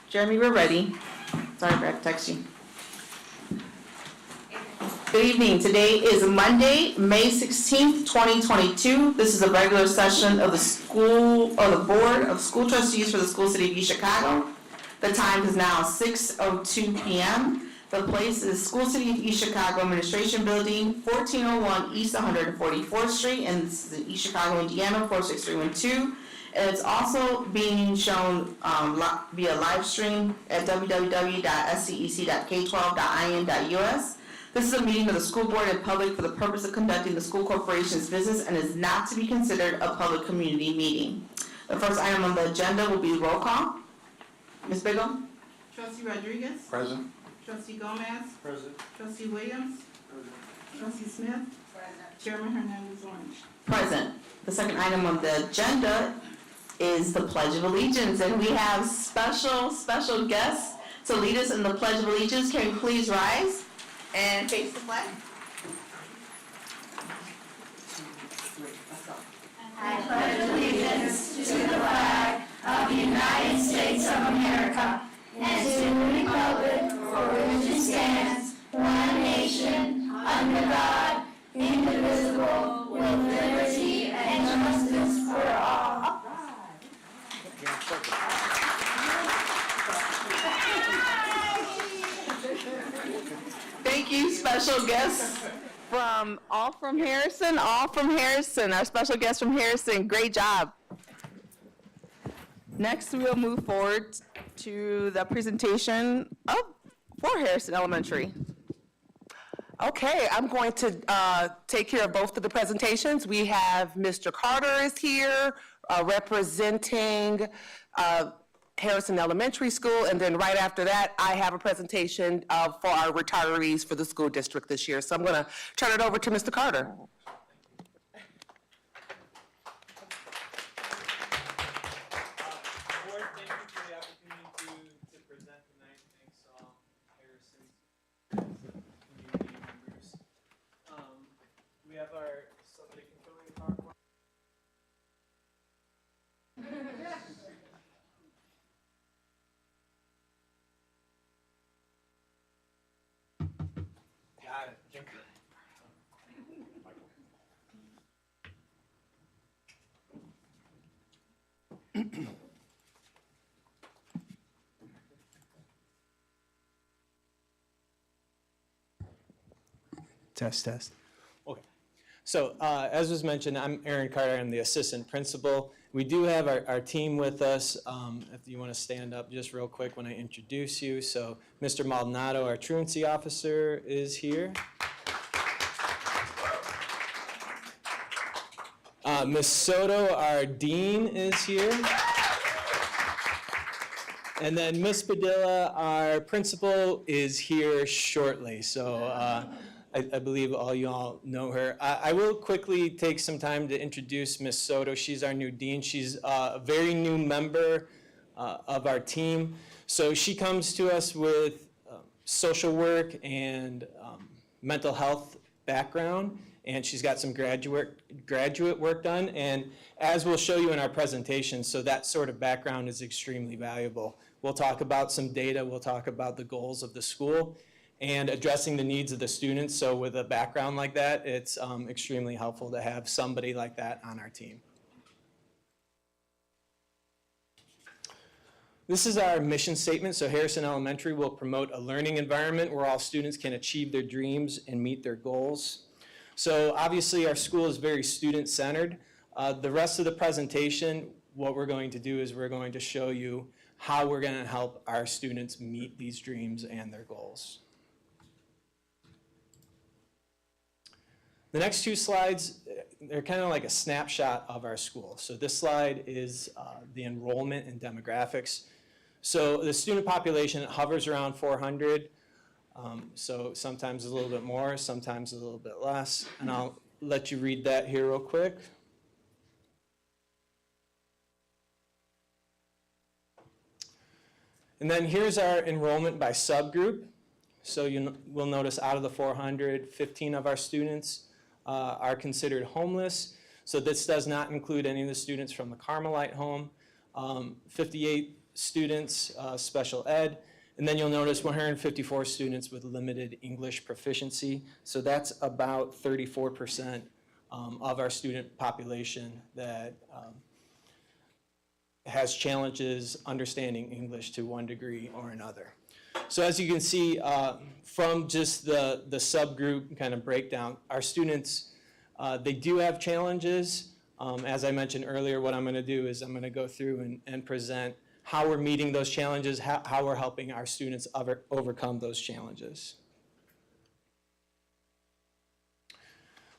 Jeremy, we're ready. Sorry, I have to text you. Good evening. Today is Monday, May 16th, 2022. This is a regular session of the Board of School Trustees for the School City of East Chicago. The time is now 6:02 p.m. The place is School City of East Chicago Administration Building, 1401 East 144th Street, and this is in East Chicago, Indiana, 46312. And it's also being shown via live stream at www.scec.k12.in.us. This is a meeting of the school board and public for the purpose of conducting the school corporation's business and is not to be considered a public community meeting. The first item on the agenda will be roll call. Ms. Biggle? Trustee Rodriguez? Present. Trustee Gomez? Present. Trustee Williams? Present. Trustee Smith? Present. Chairman Hernandez-Orange. Present. The second item on the agenda is the Pledge of Allegiance, and we have special guests to lead us in the Pledge of Allegiance. Can we please rise and face the flag? I pledge allegiance to the flag of the United States of America and to the republic for which it stands, one nation, under God, indivisible, with liberty and justice for all. Thank you, special guests from Harrison. Our special guests from Harrison, great job. Next, we'll move forward to the presentation for Harrison Elementary. Okay, I'm going to take care of both of the presentations. We have Mr. Carter is here representing Harrison Elementary School, and then right after that, I have a presentation for our retirees for the school district this year. So I'm going to turn it over to Mr. Carter. Board, thank you for the opportunity to present tonight. Thanks to all Harrison's community members. We have our, somebody controlling the PowerPoint. Got it. Test. Okay. So as was mentioned, I'm Aaron Carter. I'm the assistant principal. We do have our team with us. If you want to stand up just real quick when I introduce you. So Mr. Maldonado, our truancy officer, is here. Ms. Soto, our dean, is here. And then Ms. Padilla, our principal, is here shortly. So I believe all you all know her. I will quickly take some time to introduce Ms. Soto. She's our new dean. She's a very new member of our team. So she comes to us with social work and mental health background, and she's got some graduate work done. And as we'll show you in our presentation, so that sort of background is extremely valuable. We'll talk about some data. We'll talk about the goals of the school and addressing the needs of the students. So with a background like that, it's extremely helpful to have somebody like that on our team. This is our mission statement. So Harrison Elementary will promote a learning environment where all students can achieve their dreams and meet their goals. So obviously our school is very student-centered. The rest of the presentation, what we're going to do is we're going to show you how we're going to help our students meet these dreams and their goals. The next two slides, they're kind of like a snapshot of our school. So this slide is the enrollment and demographics. So the student population hovers around 400. So sometimes a little bit more, sometimes a little bit less. And I'll let you read that here real quick. And then here's our enrollment by subgroup. So you will notice out of the 400, 15 of our students are considered homeless. So this does not include any of the students from the Carmelite home. 58 students, special ed, and then you'll notice 154 students with limited English proficiency. So that's about 34% of our student population that has challenges understanding English to one degree or another. So as you can see from just the subgroup kind of breakdown, our students, they do have challenges. As I mentioned earlier, what I'm going to do is I'm going to go through and present how we're meeting those challenges, how we're helping our students overcome those challenges.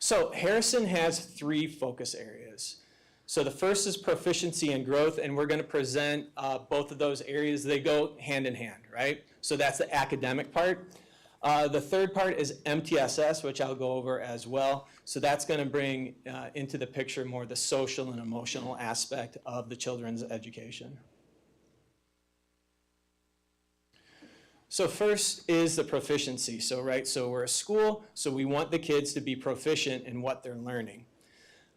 So Harrison has 3 focus areas. So the first is proficiency and growth, and we're going to present both of those areas. They go hand in hand, right? So that's the academic part. The third part is MTSS, which I'll go over as well. So that's going to bring into the picture more the social and emotional aspect of the children's education. So first is the proficiency. So we're a school, so we want the kids to be proficient in what they're learning.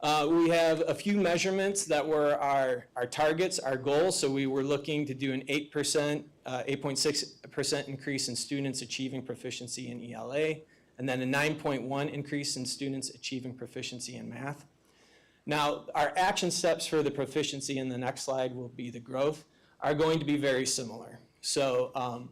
We have a few measurements that were our targets, our goals. So we were looking to do an 8.6% increase in students achieving proficiency in ELA, and then a 9.1 increase in students achieving proficiency in math. Now, our action steps for the proficiency in the next slide will be the growth, are going to be very similar. So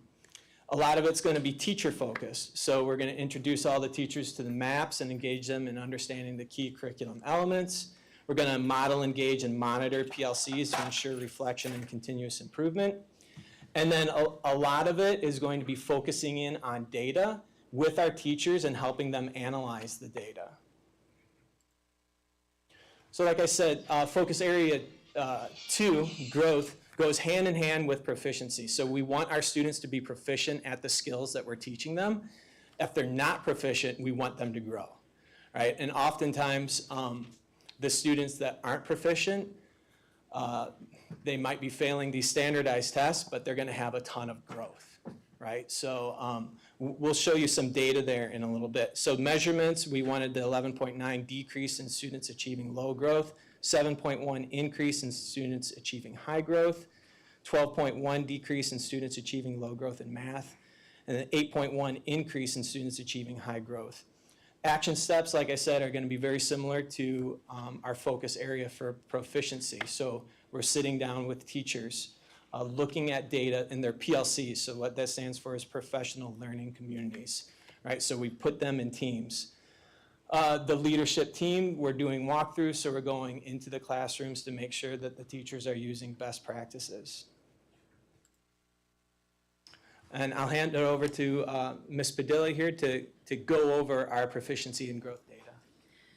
a lot of it's going to be teacher focused. So we're going to introduce all the teachers to the maps and engage them in understanding the key curriculum elements. We're going to model, engage, and monitor PLCs to ensure reflection and continuous improvement. And then a lot of it is going to be focusing in on data with our teachers and helping them analyze the data. So like I said, focus area 2, growth, goes hand in hand with proficiency. So we want our students to be proficient at the skills that we're teaching them. If they're not proficient, we want them to grow, right? And oftentimes, the students that aren't proficient, they might be failing these standardized tests, but they're gonna have a ton of growth, right? So we'll show you some data there in a little bit. So measurements, we wanted the 11.9 decrease in students achieving low growth, 7.1 increase in students achieving high growth, 12.1 decrease in students achieving low growth in math, and an 8.1 increase in students achieving high growth. Action steps, like I said, are going to be very similar to our focus area for proficiency. So we're sitting down with teachers, looking at data in their PLCs. So what that stands for is professional learning communities, right? So we put them in teams. The leadership team, we're doing walkthroughs, so we're going into the classrooms to make sure that the teachers are using best practices. And I'll hand it over to Ms. Padilla here to go over our proficiency and growth data.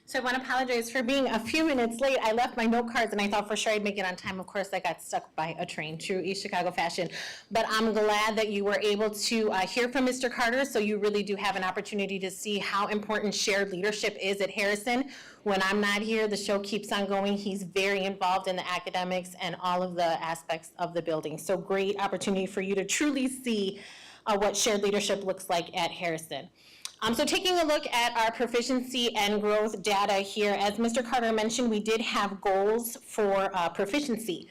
So I want to apologize for being a few minutes late. I left my note cards and I thought for sure I'd make it on time. Of course, I got stuck by a train, true East Chicago fashion. But I'm glad that you were able to hear from Mr. Carter, so you really do have an opportunity to see how important shared leadership is at Harrison. When I'm not here, the show keeps on going. He's very involved in the academics and all of the aspects of the building. So great opportunity for you to truly see what shared leadership looks like at Harrison. So taking a look at our proficiency and growth data here, as Mr. Carter mentioned, we did have goals for proficiency.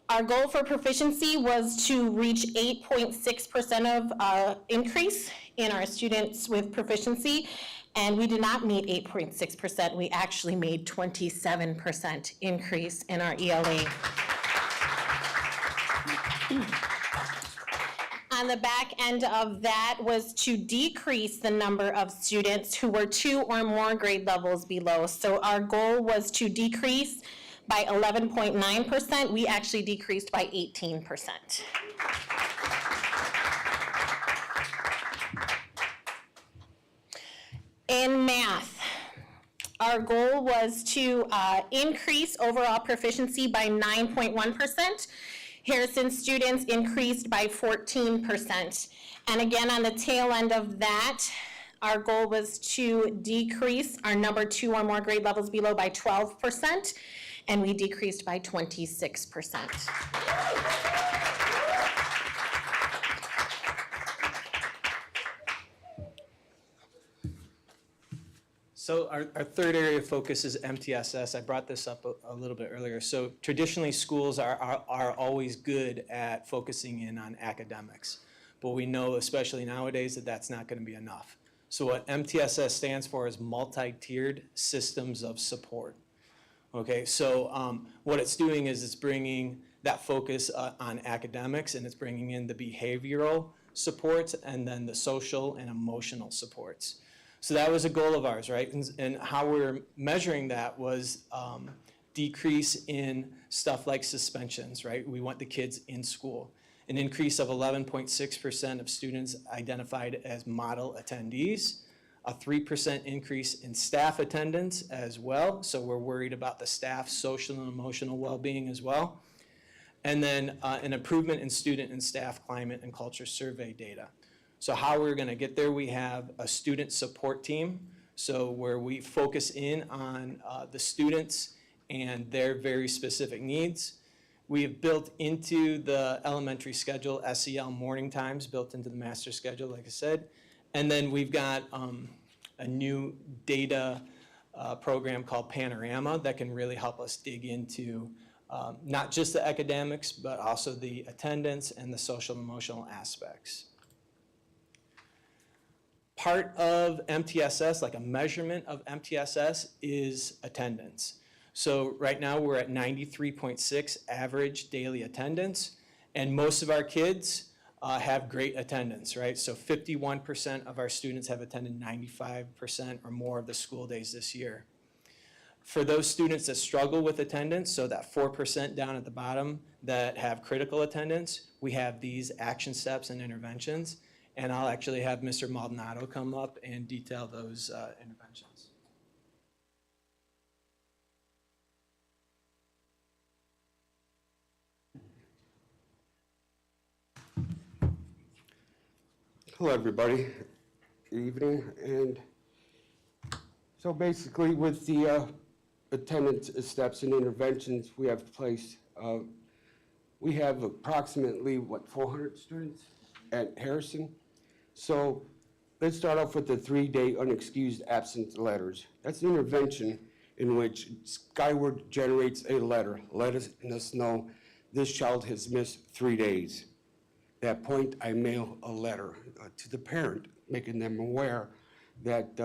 Our goal for proficiency was to reach 8.6% of increase in our students with proficiency, and we did not meet 8.6%. We actually made 27% increase in our ELA. On the back end of that was to decrease the number of students who were 2 or more grade levels below. So our goal was to decrease by 11.9%. We actually decreased by 18%. In math, our goal was to increase overall proficiency by 9.1%. Harrison students increased by 14%. And again, on the tail end of that, our goal was to decrease our number 2 or more grade levels below by 12%, and we decreased by 26%. So our third area of focus is MTSS. I brought this up a little bit earlier. So traditionally, schools are always good at focusing in on academics. But we know, especially nowadays, that that's not going to be enough. So what MTSS stands for is multi-tiered systems of support. Okay, so what it's doing is it's bringing that focus on academics, and it's bringing in the behavioral supports and then the social and emotional supports. So that was a goal of ours, right? And how we're measuring that was decrease in stuff like suspensions, right? We want the kids in school. An increase of 11.6% of students identified as model attendees, a 3% increase in staff attendance as well. So we're worried about the staff's social and emotional well-being as well. And then an improvement in student and staff climate and culture survey data. So how we're going to get there, we have a student support team, so where we focus in on the students and their very specific needs. We have built into the elementary schedule SEL morning times, built into the master schedule, like I said. And then we've got a new data program called Panorama that can really help us dig into not just the academics, but also the attendance and the social and emotional aspects. Part of MTSS, like a measurement of MTSS, is attendance. So right now we're at 93.6 average daily attendance, and most of our kids have great attendance, right? So 51% of our students have attended 95% or more of the school days this year. For those students that struggle with attendance, so that 4% down at the bottom that have critical attendance, we have these action steps and interventions. And I'll actually have Mr. Maldonado come up and detail those interventions. Hello, everybody. Good evening. And so basically with the attendance steps and interventions we have placed, we have approximately, 400 students at Harrison. So let's start off with the 3-day unexcused absence letters. That's an intervention in which Skyward generates a letter letting us know this child has missed 3 days. At that point, I mail a letter to the parent, making them aware that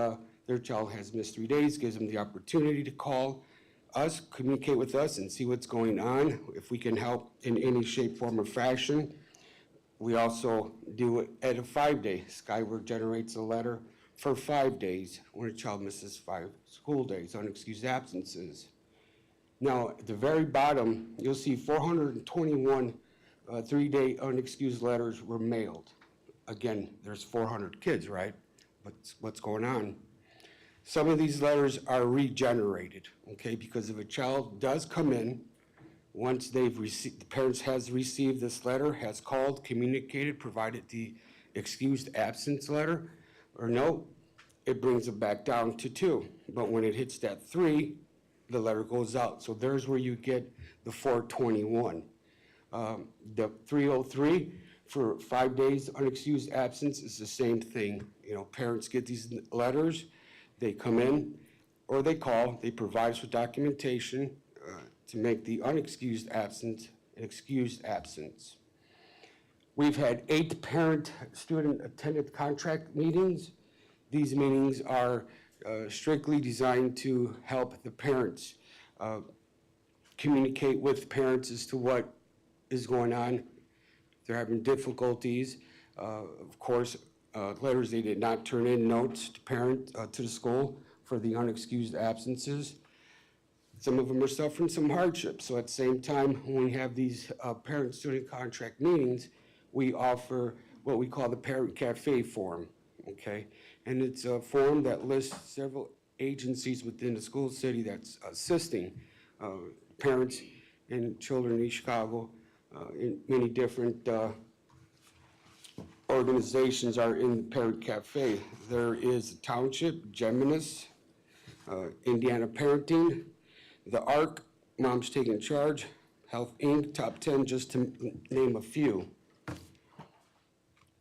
their child has missed 3 days, gives them the opportunity to call us, communicate with us, and see what's going on, if we can help in any shape, form, or fashion. We also do it at a 5-day. Skyward generates a letter for 5 days when a child misses 5 school days, unexcused absences. Now, at the very bottom, you'll see 421 3-day unexcused letters were mailed. Again, there's 400 kids, right? What's going on? Some of these letters are regenerated, okay? Because if a child does come in, once they've received, the parents has received this letter, has called, communicated, provided the excused absence letter or note, it brings it back down to 2. But when it hits that 3, the letter goes out. So there's where you get the 421. The 303 for 5 days unexcused absence is the same thing. You know, parents get these letters, they come in or they call, they provide us with documentation to make the unexcused absence an excused absence. We've had 8 parent-student attended contract meetings. These meetings are strictly designed to help the parents communicate with parents as to what is going on. If they're having difficulties. Of course, letters they did not turn in, notes to the school for the unexcused absences. Some of them are suffering some hardship. So at the same time, when we have these parent-student contract meetings, we offer what we call the Parent Cafe form, okay? And it's a form that lists several agencies within the school city that's assisting parents and children in East Chicago. In many different organizations are in the Parent Cafe. There is Township, Geminis, Indiana Parenting, the ARC, Moms Taking Charge, Health Inc., Top 10, just to name a few.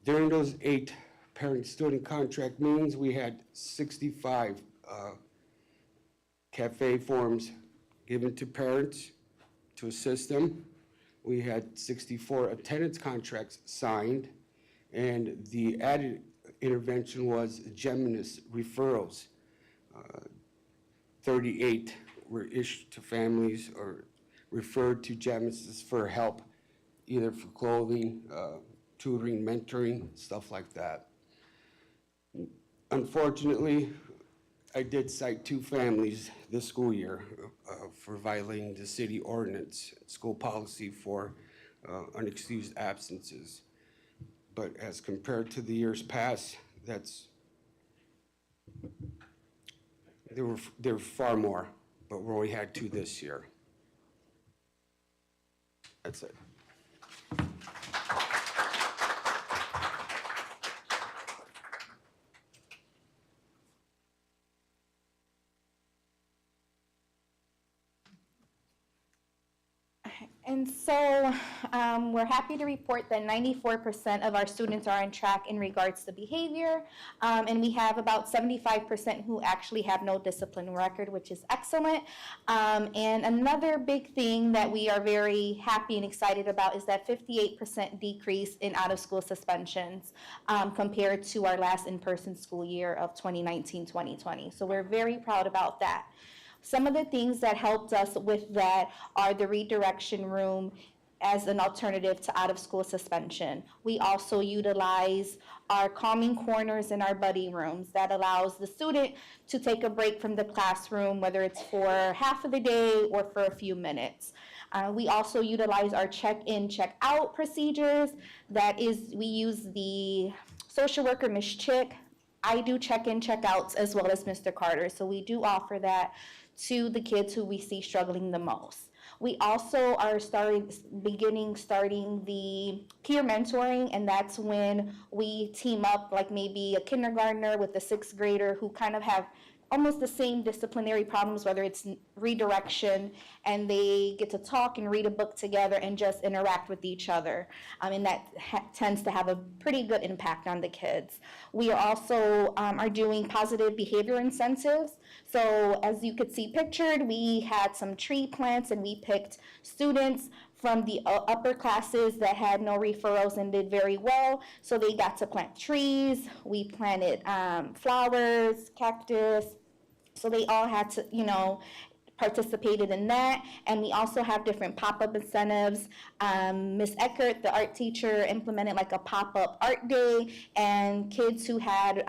During those 8 parent-student contract meetings, we had 65 cafe forms given to parents to assist them. We had 64 attendance contracts signed, and the added intervention was Geminus referrals. 38 were issued to families or referred to Geminus for help, either for clothing, tutoring, mentoring, stuff like that. Unfortunately, I did cite 2 families this school year for violating the city ordinance, school policy for unexcused absences. But as compared to the years past, there were far more, but we only had 2 this year. That's it. And so we're happy to report that 94% of our students are on track in regards to behavior, and we have about 75% who actually have no discipline record, which is excellent. And another big thing that we are very happy and excited about is that 58% decrease in out-of-school suspensions compared to our last in-person school year of 2019-2020. So we're very proud about that. Some of the things that helped us with that are the redirection room as an alternative to out-of-school suspension. We also utilize our calming corners in our buddy rooms. That allows the student to take a break from the classroom, whether it's for half of the day or for a few minutes. We also utilize our check-in, check-out procedures. That is, we use the social worker, Ms. Chick. I do check-in, check-outs as well as Mr. Carter. So we do offer that to the kids who we see struggling the most. We also are starting the peer mentoring, and that's when we team up like maybe a kindergartner with a 6th grader who kind of have almost the same disciplinary problems, whether it's redirection, and they get to talk and read a book together and just interact with each other. And that tends to have a pretty good impact on the kids. We are also are doing positive behavior incentives. So as you could see pictured, we had some tree plants, and we picked students from the upper classes that had no referrals and did very well. So they got to plant trees. We planted flowers, cactus. So they all had to, participated in that. And we also have different pop-up incentives. Ms. Eckert, the art teacher, implemented like a pop-up art day, and kids who had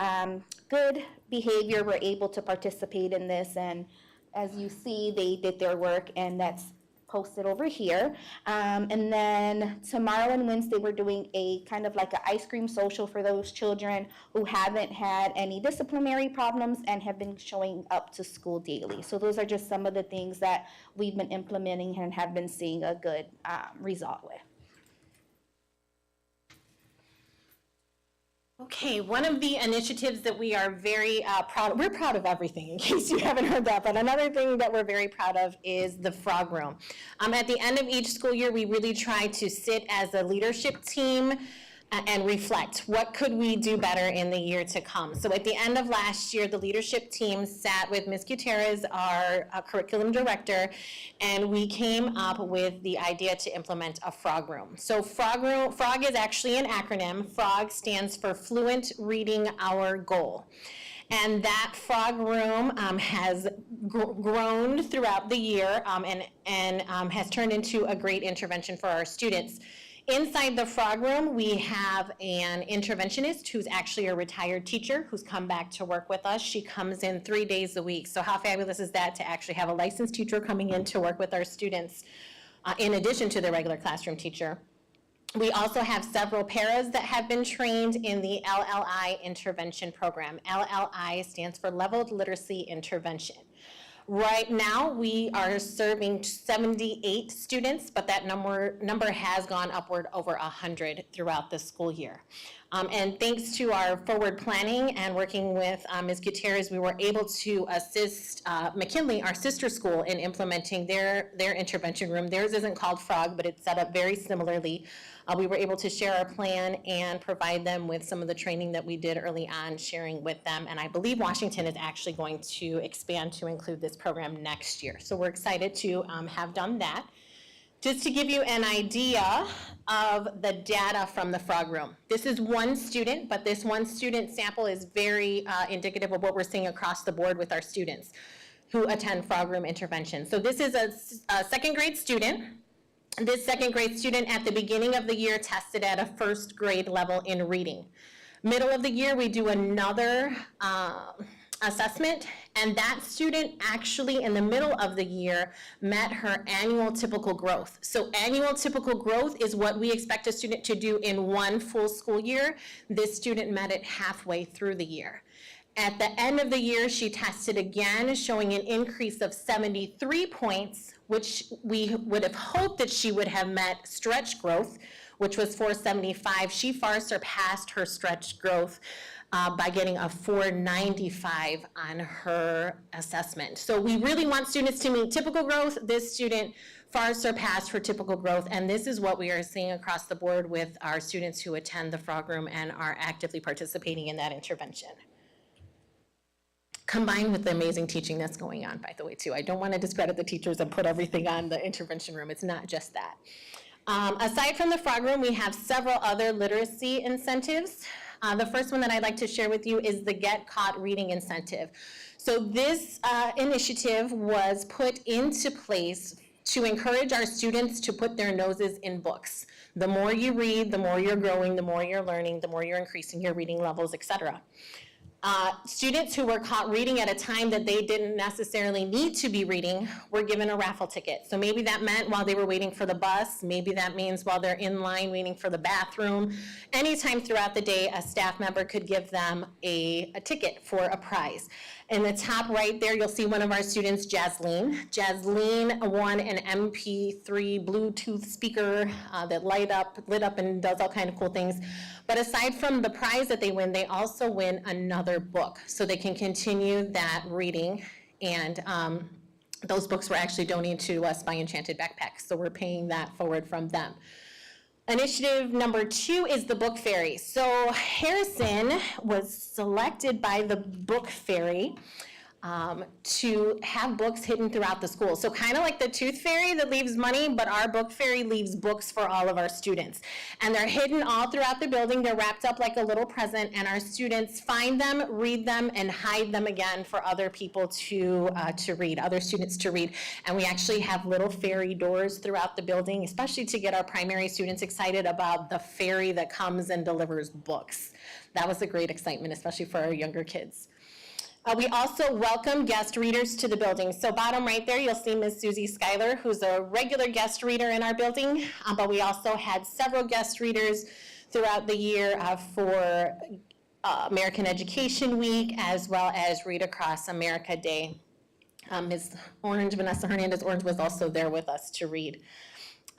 good behavior were able to participate in this. And as you see, they did their work, and that's posted over here. And then tomorrow and Wednesday, we're doing a kind of like an ice cream social for those children who haven't had any disciplinary problems and have been showing up to school daily. So those are just some of the things that we've been implementing and have been seeing a good result with. Okay, one of the initiatives that we are very proud of, we're proud of everything in case you haven't heard that, but another thing that we're very proud of is the frog room. At the end of each school year, we really try to sit as a leadership team and reflect, what could we do better in the year to come? So at the end of last year, the leadership team sat with Ms. Gutierrez, our curriculum director, and we came up with the idea to implement a frog room. So frog is actually an acronym. FROG stands for Fluent Reading Our Goal. And that frog room has grown throughout the year and has turned into a great intervention for our students. Inside the frog room, we have an interventionist who's actually a retired teacher who's come back to work with us. She comes in 3 days a week. So how fabulous is that to actually have a licensed teacher coming in to work with our students in addition to the regular classroom teacher. We also have several paras that have been trained in the LLI intervention program. LLI stands for Leveled Literacy Intervention. Right now, we are serving 78 students, but that number has gone upward over 100 throughout the school year. And thanks to our forward planning and working with Ms. Gutierrez, we were able to assist McKinley, our sister school, in implementing their intervention room. Theirs isn't called Frog, but it's set up very similarly. We were able to share our plan and provide them with some of the training that we did early on, sharing with them. And I believe Washington is actually going to expand to include this program next year. So we're excited to have done that. Just to give you an idea of the data from the Frog Room. This is one student, but this one student sample is very indicative of what we're seeing across the board with our students who attend Frog Room intervention. So this is a second grade student. This second grade student at the beginning of the year tested at a first grade level in reading. Middle of the year, we do another assessment, and that student actually in the middle of the year met her annual typical growth. So annual typical growth is what we expect a student to do in one full school year. This student met it halfway through the year. At the end of the year, she tested again, showing an increase of 73 points, which we would have hoped that she would have met stretch growth, which was 475. She far surpassed her stretch growth by getting a 495 on her assessment. So we really want students to meet typical growth. This student far surpassed her typical growth, and this is what we are seeing across the board with our students who attend the Frog Room and are actively participating in that intervention. Combined with the amazing teaching that's going on, by the way, too. I don't want to discredit the teachers and put everything on the intervention room. It's not just that. Aside from the Frog Room, we have several other literacy incentives. The first one that I'd like to share with you is the Get Caught Reading Incentive. So this initiative was put into place to encourage our students to put their noses in books. The more you read, the more you're growing, the more you're learning, the more you're increasing your reading levels, et cetera. Students who were caught reading at a time that they didn't necessarily need to be reading were given a raffle ticket. So maybe that meant while they were waiting for the bus, maybe that means while they're in line waiting for the bathroom. Anytime throughout the day, a staff member could give them a ticket for a prize. In the top right there, you'll see one of our students, Jasleen. Jasleen won an MP3 Bluetooth speaker that lit up and does all kinds of cool things. But aside from the prize that they win, they also win another book. So they can continue that reading. And those books were actually donated to us by Enchanted Backpacks. So we're paying that forward from them. Initiative number 2 is the Book Fairy. So Harrison was selected by the Book Fairy to have books hidden throughout the school. So kind of like the Tooth Fairy that leaves money, but our Book Fairy leaves books for all of our students. And they're hidden all throughout the building. They're wrapped up like a little present, and our students find them, read them, and hide them again for other people to read, other students to read. And we actually have little fairy doors throughout the building, especially to get our primary students excited about the fairy that comes and delivers books. That was a great excitement, especially for our younger kids. We also welcome guest readers to the building. So bottom right there, you'll see Ms. Susie Schuyler, who's a regular guest reader in our building, but we also had several guest readers throughout the year for American Education Week, as well as Read Across America Day. Ms. Orange, Vanessa Hernandez-Orange was also there with us to read.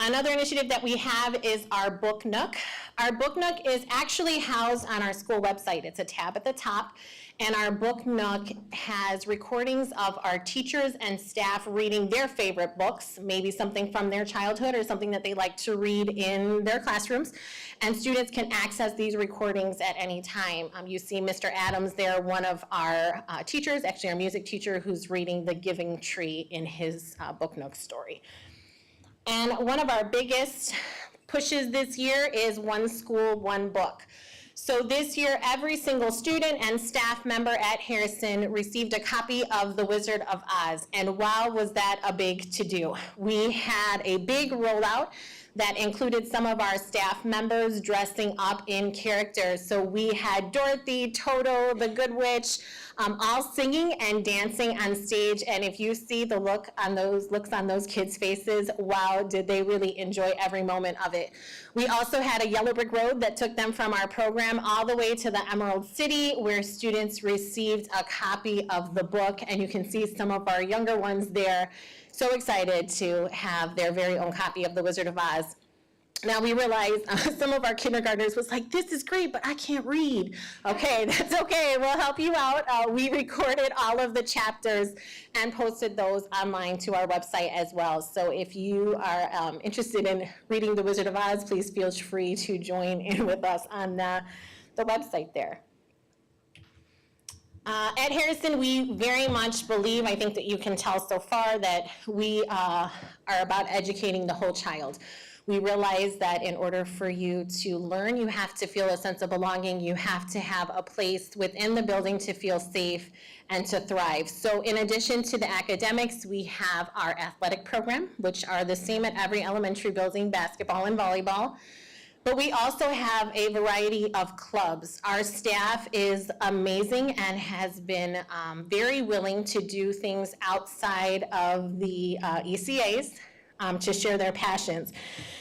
Another initiative that we have is our Book Nook. Our Book Nook is actually housed on our school website. It's a tab at the top, and our Book Nook has recordings of our teachers and staff reading their favorite books, maybe something from their childhood or something that they like to read in their classrooms, and students can access these recordings at any time. You see Mr. Adams there, one of our teachers, actually our music teacher, who's reading The Giving Tree in his Book Nook story. And one of our biggest pushes this year is One School, One Book. So this year, every single student and staff member at Harrison received a copy of The Wizard of Oz. And wow, was that a big to-do. We had a big rollout that included some of our staff members dressing up in characters. So we had Dorothy, Toto, the Good Witch, all singing and dancing on stage. And if you see the looks on those kids' faces, wow, did they really enjoy every moment of it. We also had a yellow brick road that took them from our program all the way to the Emerald City, where students received a copy of the book. And you can see some of our younger ones there, so excited to have their very own copy of The Wizard of Oz. Now we realize some of our kindergartners was like, this is great, but I can't read. Okay, that's okay, we'll help you out. We recorded all of the chapters and posted those online to our website as well. So if you are interested in reading The Wizard of Oz, please feel free to join in with us on the website there. At Harrison, we very much believe, I think that you can tell so far, that we are about educating the whole child. We realize that in order for you to learn, you have to feel a sense of belonging. You have to have a place within the building to feel safe and to thrive. So in addition to the academics, we have our athletic program, which are the same at every elementary building, basketball and volleyball. But we also have a variety of clubs. Our staff is amazing and has been very willing to do things outside of the ECAs to share their passions.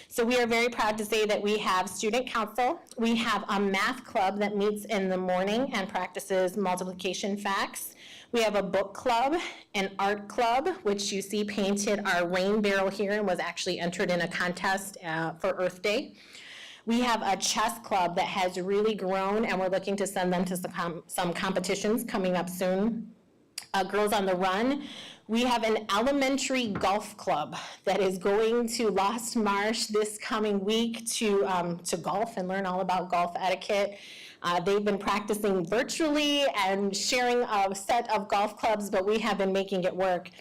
So we are very proud to say that we have student council. We have a math club that meets in the morning and practices multiplication facts. We have a book club, an art club, which you see painted our rain barrel here and was actually entered in a contest for Earth Day. We have a chess club that has really grown, and we're looking to send them to some competitions coming up soon. Girls on the Run. We have an elementary golf club that is going to Lost Marsh this coming week to golf and learn all about golf etiquette. They've been practicing virtually and sharing a set of golf clubs, but we have been making it work.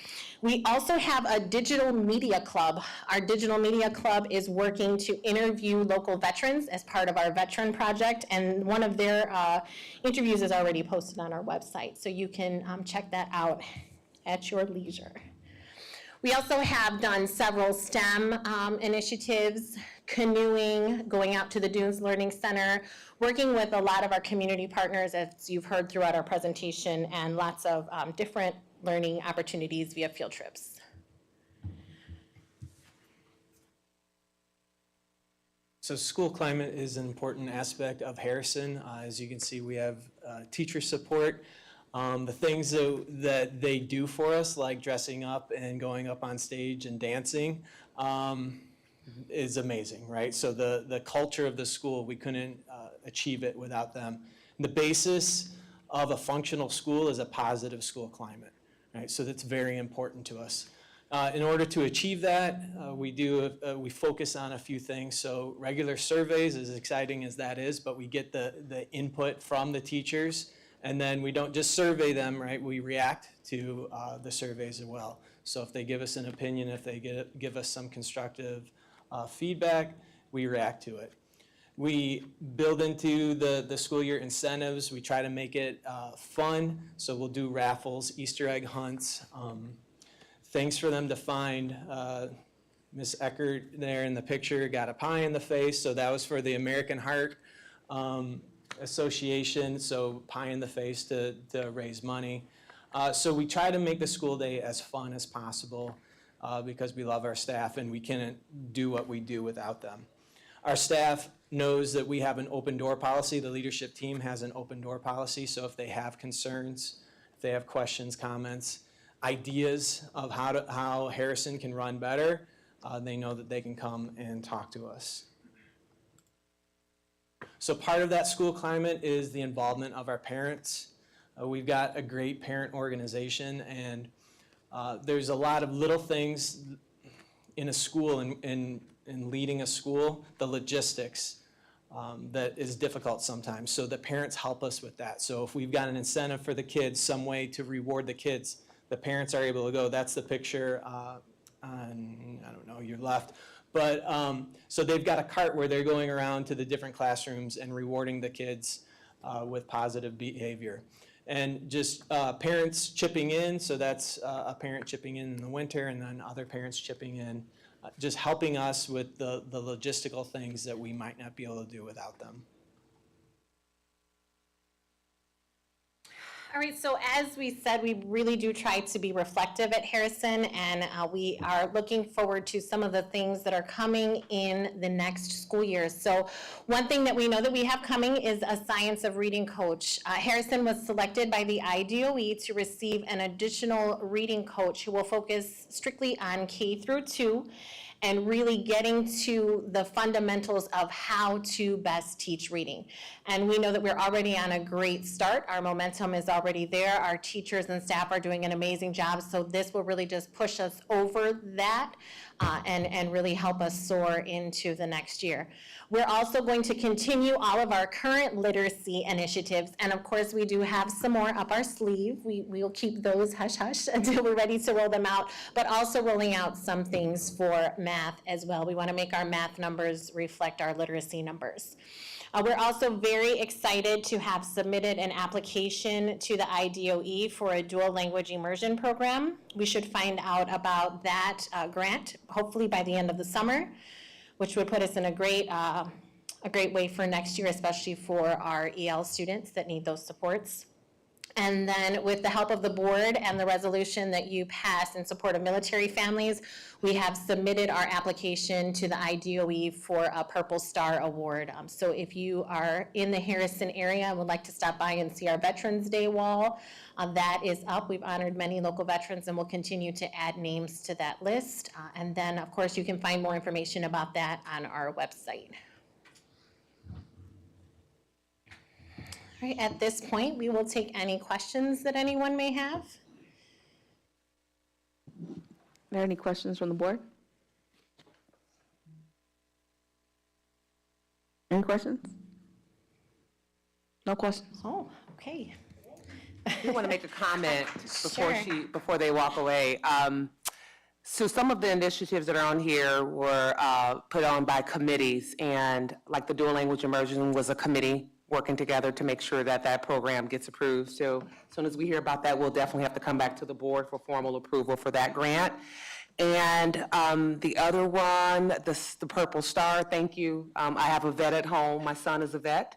We also have a digital media club. Our digital media club is working to interview local veterans as part of our veteran project, and one of their interviews is already posted on our website, so you can check that out at your leisure. We also have done several STEM initiatives, canoeing, going out to the Dunes Learning Center, working with a lot of our community partners, as you've heard throughout our presentation, and lots of different learning opportunities via field trips. So school climate is an important aspect of Harrison. As you can see, we have teacher support. The things that they do for us, like dressing up and going up on stage and dancing, is amazing, right? So the culture of the school, we couldn't achieve it without them. The basis of a functional school is a positive school climate, right? So that's very important to us. In order to achieve that, we focus on a few things. So regular surveys, as exciting as that is, but we get the input from the teachers. And then we don't just survey them, right? We react to the surveys as well. So if they give us an opinion, if they give us some constructive feedback, we react to it. We build into the school year incentives. We try to make it fun. So we'll do raffles, Easter egg hunts, things for them to find. Miss Eckert there in the picture got a pie in the face. So that was for the American Heart Association, so pie in the face to raise money. So we try to make the school day as fun as possible because we love our staff and we can't do what we do without them. Our staff knows that we have an open door policy. The leadership team has an open door policy, so if they have concerns, if they have questions, comments, ideas of how Harrison can run better, they know that they can come and talk to us. So part of that school climate is the involvement of our parents. We've got a great parent organization, and there's a lot of little things in a school, in leading a school, the logistics that is difficult sometimes. So the parents help us with that. So if we've got an incentive for the kids, some way to reward the kids, the parents are able to go. That's the picture on, I don't know, your left. But so they've got a cart where they're going around to the different classrooms and rewarding the kids with positive behavior. And just parents chipping in, so that's a parent chipping in the winter and then other parents chipping in, just helping us with the logistical things that we might not be able to do without them. All right, so as we said, we really do try to be reflective at Harrison, and we are looking forward to some of the things that are coming in the next school year. So one thing that we know that we have coming is a Science of Reading coach. Harrison was selected by the IDOE to receive an additional reading coach who will focus strictly on K through 2. and really getting to the fundamentals of how to best teach reading. And we know that we're already on a great start. Our momentum is already there. Our teachers and staff are doing an amazing job, so this will really just push us over that and really help us soar into the next year. We're also going to continue all of our current literacy initiatives, and of course, we do have some more up our sleeve. We'll keep those hush-hush until we're ready to roll them out, but also rolling out some things for math as well. We want to make our math numbers reflect our literacy numbers. We're also very excited to have submitted an application to the IDOE for a dual language immersion program. We should find out about that grant, hopefully by the end of the summer, which would put us in a great way for next year, especially for our EL students that need those supports. And then with the help of the board and the resolution that you passed in support of military families, we have submitted our application to the IDOE for a Purple Star Award. So if you are in the Harrison area and would like to stop by and see our Veterans Day wall, that is up. We've honored many local veterans and will continue to add names to that list. And then, of course, you can find more information about that on our website. All right, at this point, we will take any questions that anyone may have. Are there any questions from the board? Any questions? No questions? Oh, okay. We want to make a comment Sure. before they walk away. So some of the initiatives that are on here were put on by committees, and like the dual language immersion was a committee working together to make sure that that program gets approved. So as soon as we hear about that, we'll definitely have to come back to the board for formal approval for that grant. And the other one, the Purple Star, thank you. I have a vet at home. My son is a vet.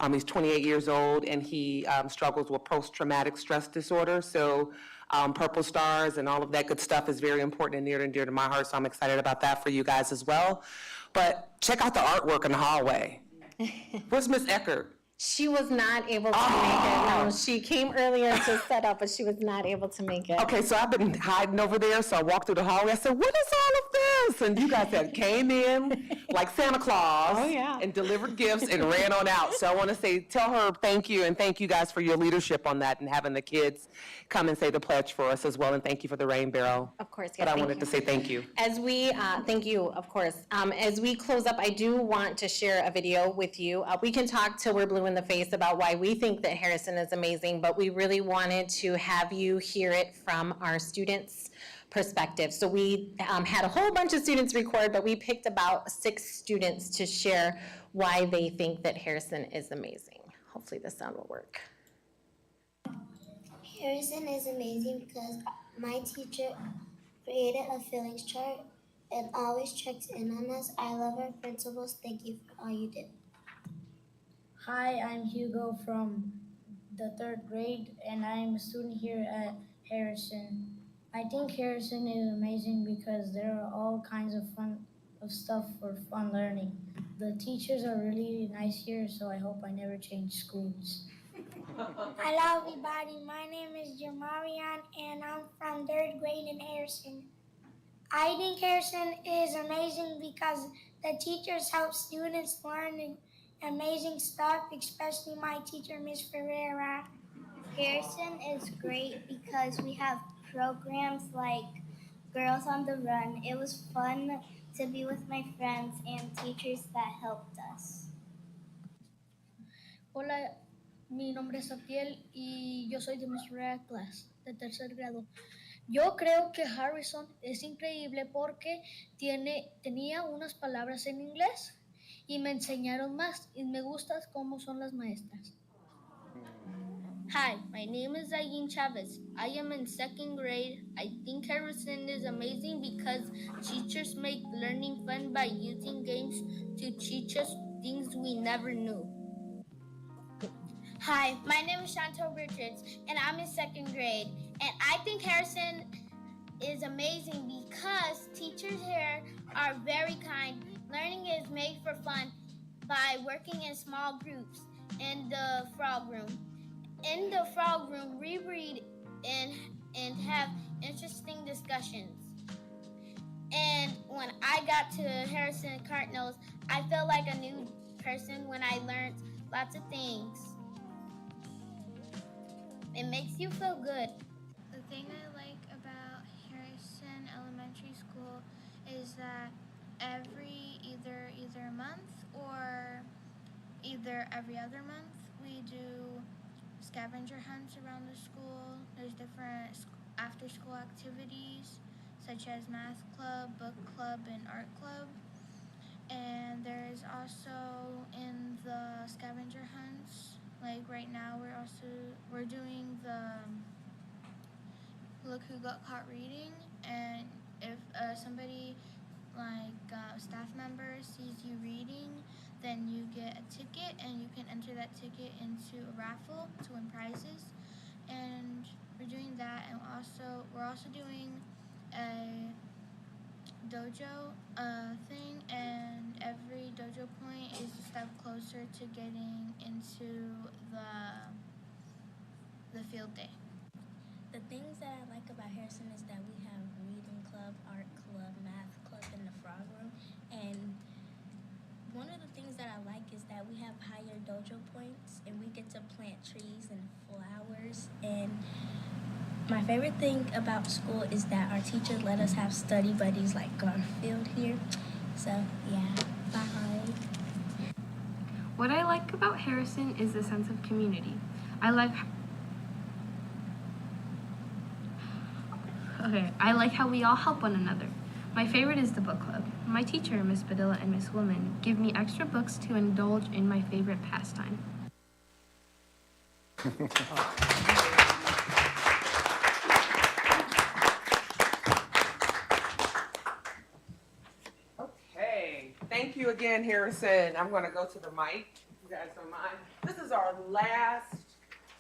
He's 28 years old, and he struggles with post-traumatic stress disorder. So Purple Stars and all of that good stuff is very important and near and dear to my heart, so I'm excited about that for you guys as well. But check out the artwork in the hallway. Where's Miss Eckert? She was not able to make it. No, she came earlier to set up, but she was not able to make it. Okay, so I've been hiding over there, so I walked through the hallway. I said, what is all of this? And you guys had came in like Santa Claus. Oh, yeah. And delivered gifts and ran on out. So I want to say, tell her thank you, and thank you guys for your leadership on that and having the kids come and say the pledge for us as well. And thank you for the rain barrel. Of course, yeah, But I thank wanted you. to say thank you. As we, thank you, of course. As we close up, I do want to share a video with you. We can talk till we're blue in the face about why we think that Harrison is amazing, but we really wanted to have you hear it from our students' perspective. So we had a whole bunch of students record, but we picked about 6 students to share why they think that Harrison is amazing. Hopefully the sound will work. Harrison is amazing because my teacher created a feelings chart and always checks in on us. I love our principals. Thank you for all you do. Hi, I'm Hugo from the 3rd grade, and I'm a student here at Harrison. I think Harrison is amazing because there are all kinds of stuff for fun learning. The teachers are really nice here, so I hope I never change schools. Hello everybody, my name is Jamarian and I'm from 3rd grade in Harrison. I think Harrison is amazing because the teachers help students learn amazing stuff, especially my teacher, Miss Ferreira. Harrison is great because we have programs like Girls on the Run. It was fun to be with my friends and teachers that helped us. Hola, mi nombre es Abdiel y yo soy de Miss Rare Class, de 3er grado. Yo creo que Harrison es increíble porque tenía unas palabras en inglés y me enseñaron más y me gusta cómo son las maestras. Hi, my name is Zayin Chavez. I am in 2nd grade. I think Harrison is amazing because teachers make learning fun by using games to teach us things we never knew. Hi, my name is Chantal Richards, and I'm in 2nd grade. And I think Harrison is amazing because teachers here are very kind. Learning is made for fun by working in small groups in the frog room. In the frog room, we read and have interesting discussions. And when I got to Harrison Cardinals, I felt like a new person when I learned lots of things. It makes you feel good. The thing I like about Harrison Elementary School is that either month or either every other month we do scavenger hunts around the school. There's different after school activities such as math club, book club, and art club. And there's also in the scavenger hunts, like right now we're doing the look who got caught reading, and if somebody staff member sees you reading, then you get a ticket and you can enter that ticket into a raffle to win prizes. And we're doing that, and we're also doing a dojo thing, and every dojo point is a step closer to getting into the field day. The things that I like about Harrison is that we have reading club, art club, math club, and the frog room. And one of the things that I like is that we have higher dojo points, and we get to plant trees and flowers. And my favorite thing about school is that our teachers let us have study buddies like Garfield here. So yeah, bye. What I like about Harrison is the sense of community. I like how we all help one another. My favorite is the book club. My teacher, Miss Padilla and Miss Woolman, give me extra books to indulge in my favorite pastime. Okay, thank you again, Harrison. I'm going to go to the mic, if you guys don't mind. This is our last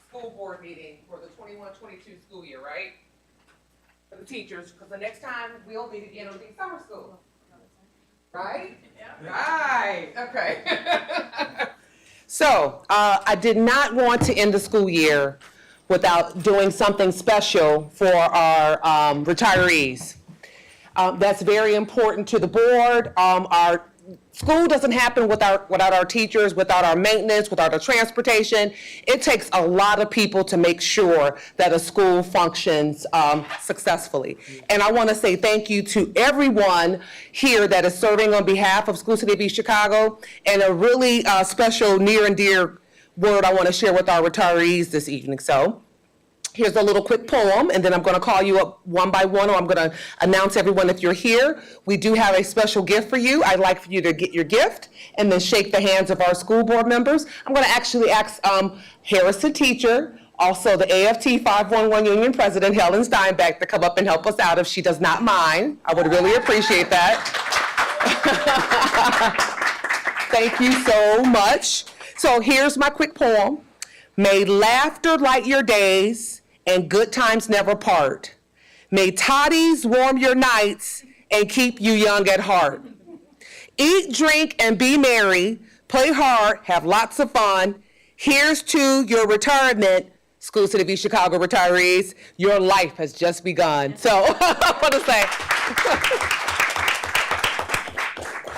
school board meeting for the 21-22 school year, right? For the teachers, because the next time we'll meet again, it'll be summer school. Right? Yeah. Right, okay. So, I did not want to end the school year without doing something special for our retirees. That's very important to the board. Our school doesn't happen without our teachers, without our maintenance, without our transportation. It takes a lot of people to make sure that a school functions successfully. And I want to say thank you to everyone here that is serving on behalf of School City of East Chicago, and a really special near and dear word I want to share with our retirees this evening. So here's a little quick poem, and then I'm going to call you up one by one, or I'm going to announce everyone if you're here. We do have a special gift for you. I'd like for you to get your gift and then shake the hands of our school board members. I'm going to actually ask Harrison teacher, also the AFT 511 Union President, Helen Steinbeck, to come up and help us out if she does not mind. I would really appreciate that. Thank you so much. So here's my quick poem. May laughter light your days and good times never part. May toddies warm your nights and keep you young at heart. Eat, drink, and be merry. Play hard, have lots of fun. Here's to your retirement, School City of East Chicago retirees. Your life has just begun. So I want to say.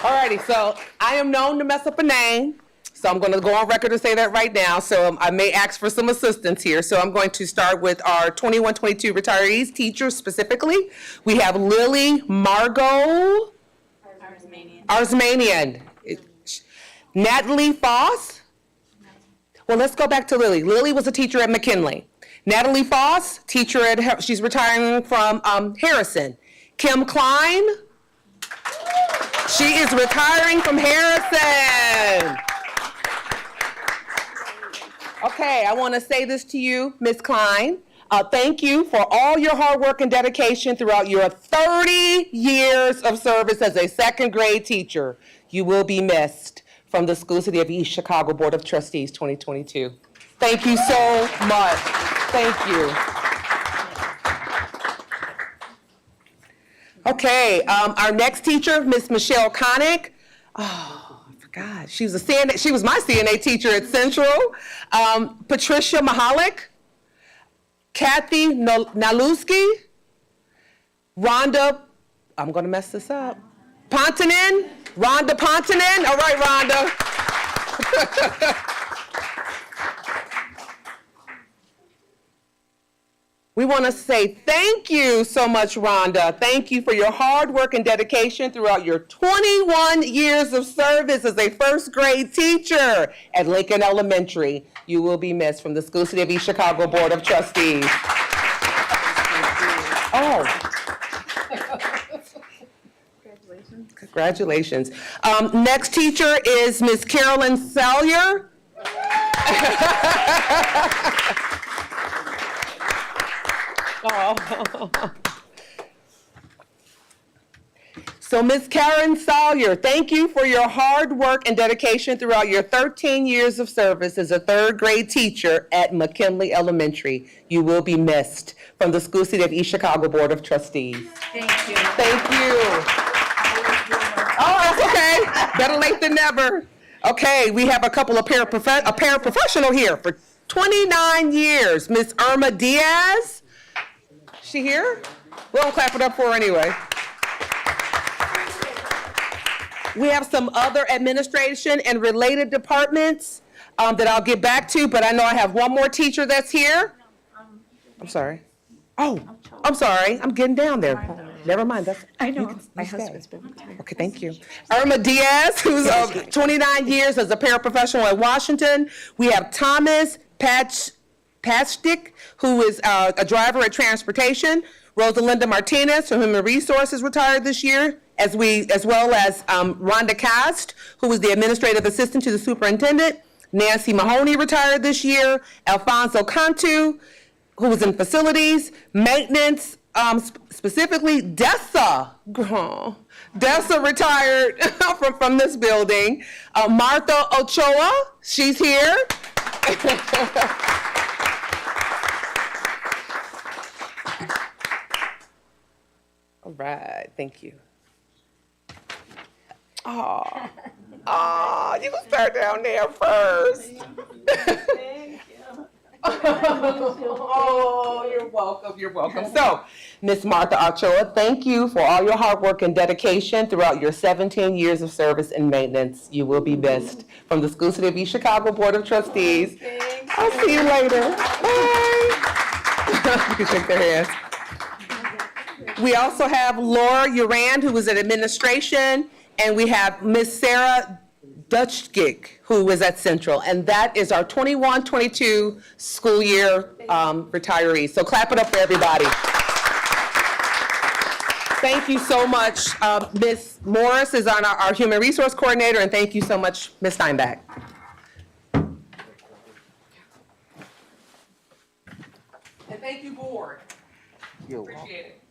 Alrighty, so I am known to mess up a name. So I'm going to go on record and say that right now. So I may ask for some assistance here. So I'm going to start with our 21-22 retirees, teachers specifically. We have Lily Margot Arsmanian. Natalie Foss. Well, let's go back to Lily. Lily was a teacher at McKinley. Natalie Foss, teacher at, she's retiring from Harrison. Kim Klein. She is retiring from Harrison. Okay, I want to say this to you, Ms. Klein. Thank you for all your hard work and dedication throughout your 30 years of service as a second grade teacher. You will be missed from the School City of East Chicago Board of Trustees 2022. Thank you so much. Thank you. Okay, our next teacher, Ms. Michelle Connick. God, she was my CNA teacher at Central. Patricia Mahalik, Kathy Naluski, Rhonda I'm gonna mess this up. Pontonen? Rhonda Pontonen? All right, Rhonda. We want to say thank you so much, Rhonda. Thank you for your hard work and dedication throughout your 21 years of service as a first grade teacher at Lincoln Elementary. You will be missed from the School City of East Chicago Board of Trustees. Oh. Congratulations. Next teacher is Ms. Carolyn Salyer. So Ms. Karen Salyer, thank you for your hard work and dedication throughout your 13 years of service as a third grade teacher at McKinley Elementary. You will be missed from the School City of East Chicago Board of Trustees. Thank you. Thank you. Oh, that's okay. Better late than never. Okay, we have a couple of paraprofessional here for 29 years. Ms. Irma Diaz. She here? We'll clap it up for her anyway. We have some other administration and related departments that I'll get back to, but I know I have one more teacher that's here. I'm sorry. Oh, I'm sorry. I'm getting down there. Never mind. I know. My husband's been retired. Okay, thank you. Irma Diaz, who's 29 years as a paraprofessional at Washington. We have Thomas Patchstick, who is a driver at Transportation. Rosalinda Martinez, from Human Resources, retired this year, as well as Rhonda Cast, who was the administrative assistant to the superintendent. Nancy Mahoney retired this year. Alfonso Cantu, who was in facilities, maintenance, specifically Dessa. Dessa retired from this building. Martha Ochoa, she's here. All right, thank you. Oh, you can start down there first. Thank you. Oh, you're welcome, you're welcome. So, Miss Martha Ochoa, thank you for all your hard work and dedication throughout your 17 years of service and maintenance. You will be missed from the School City of East Chicago Board of Trustees. I'll see you later. Bye. You can shake their hands. We also have Laura Urand, who was at administration, and we have Miss Sarah Dutchgig, who was at Central, and that is our 21-22 school year retirees. So clap it up for everybody. Thank you so much. Ms. Morris is on our Human Resource Coordinator, and thank you so much, Ms. Steinbach. And thank you, board. Appreciate it.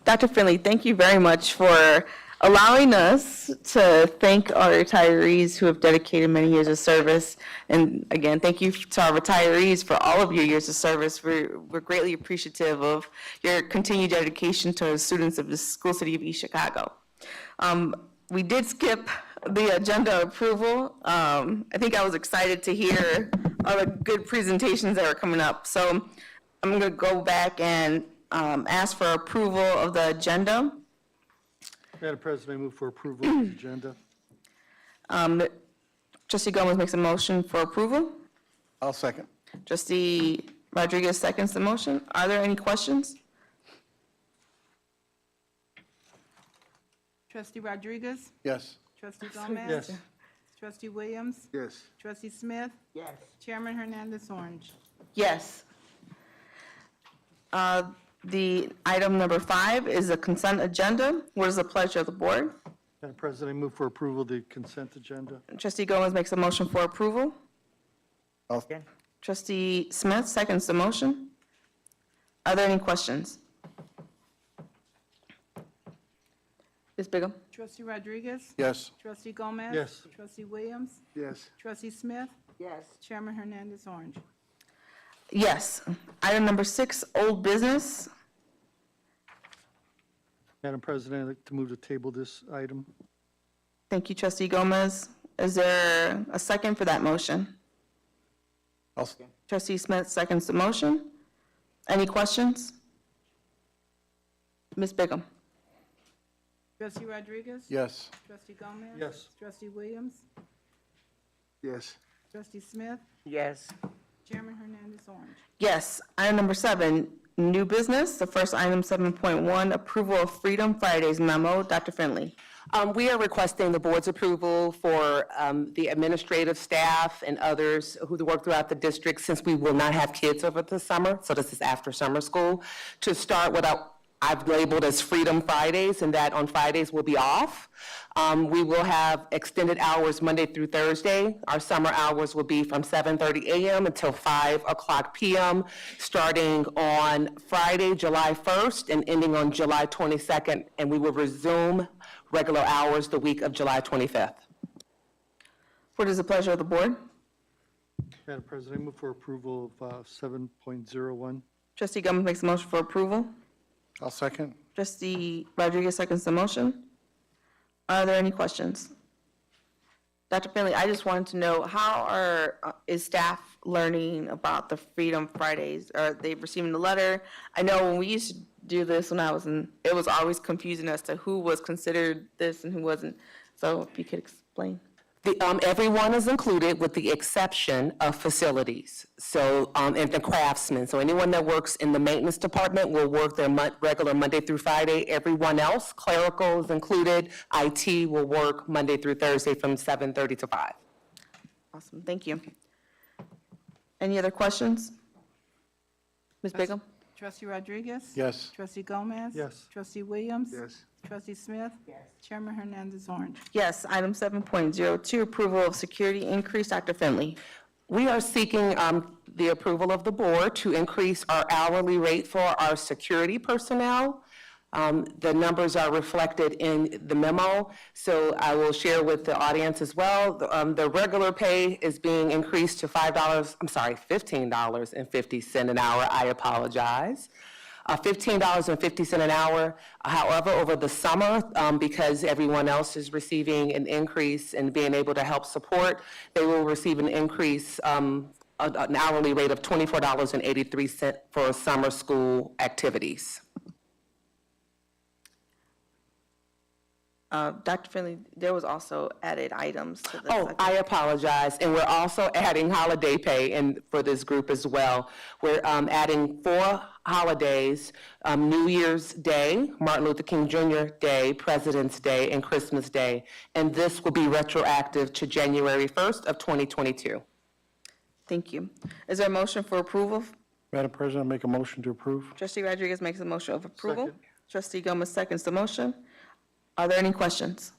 Dr. Finley, thank you very much for allowing us to thank our retirees who have dedicated many years of service. And again, thank you to our retirees for all of your years of service. We're greatly appreciative of your continued dedication to students of the School City of East Chicago. We did skip the agenda approval. I think I was excited to hear all the good presentations that are coming up. So I'm going to go back and ask for approval of the agenda. Madam President, I move for approval of the agenda. Trustee Gomez makes a motion for approval. I'll second. Trustee Rodriguez seconds the motion. Are there any questions? Trustee Rodriguez? Yes. Trustee Gomez? Yes. Trustee Williams? Yes. Trustee Smith? Yes. Chairman Hernandez Orange. Yes. The item number 5 is a consent agenda. What is the pleasure of the board? Madam President, I move for approval of the consent agenda. Trustee Gomez makes a motion for approval. I'll second. Trustee Smith seconds the motion. Are there any questions? Ms. Bigum? Trustee Rodriguez? Yes. Trustee Gomez? Yes. Trustee Williams? Yes. Trustee Smith? Yes. Chairman Hernandez Orange. Yes. Item number 6, old business. Madam President, I'd like to move to table this item. Thank you, Trustee Gomez. Is there a second for that motion? Trustee Smith seconds the motion. Any questions? Ms. Bigum? Trustee Rodriguez? Yes. Trustee Gomez? Yes. Trustee Williams? Yes. Trustee Smith? Yes. Chairman Hernandez on. Yes. Item number 7, new business. The first item, 7.1, approval of Freedom Fridays memo. Dr. Finley. We are requesting the board's approval for the administrative staff and others who work throughout the district, since we will not have kids over the summer, so this is after summer school, to start what I've labeled as Freedom Fridays, and that on Fridays will be off. We will have extended hours Monday through Thursday. Our summer hours will be from 7:30 a.m. until 5 o'clock p.m., starting on Friday, July 1st, and ending on July 22nd, and we will resume regular hours the week of July 25th. What is the pleasure of the board? Madam President, I move for approval of 7.01. Trustee Gomez makes a motion for approval. I'll second. Trustee Rodriguez seconds the motion. Are there any questions? Dr. Finley, I just wanted to know, how is staff learning about the Freedom Fridays? Are they receiving the letter? I know when we used to do this when I was it was always confusing as to who was considered this and who wasn't. So if you could explain. Everyone is included with the exception of facilities, so, and the craftsmen. So anyone that works in the maintenance department will work their regular Monday through Friday. Everyone else, clerical is included, IT will work Monday through Thursday from 7:30 to 5. Awesome, thank you. Any other questions? Ms. Bigum? Trustee Rodriguez? Yes. Trustee Gomez? Yes. Trustee Williams? Yes. Trustee Smith? Yes. Chairman Hernandez on. Yes, item 7.02, approval of security increase. Dr. Finley. We are seeking the approval of the board to increase our hourly rate for our security personnel. The numbers are reflected in the memo, so I will share with the audience as well. The regular pay is being increased to $15.50 an hour. I apologize. $15.50 an hour. However, over the summer, because everyone else is receiving an increase and being able to help support, they will receive an increase, an hourly rate of $24.83 for summer school activities. Dr. Finley, there was also added items to this. Oh, I apologize. And we're also adding holiday pay for this group as well. We're adding 4 holidays, New Year's Day, Martin Luther King Jr. Day, President's Day, and Christmas Day. And this will be retroactive to January 1st of 2022. Thank you. Is there a motion for approval? Madam President, I make a motion to approve. Trustee Rodriguez makes a motion of approval. Second. Trustee Gomez seconds the motion. Are there any questions?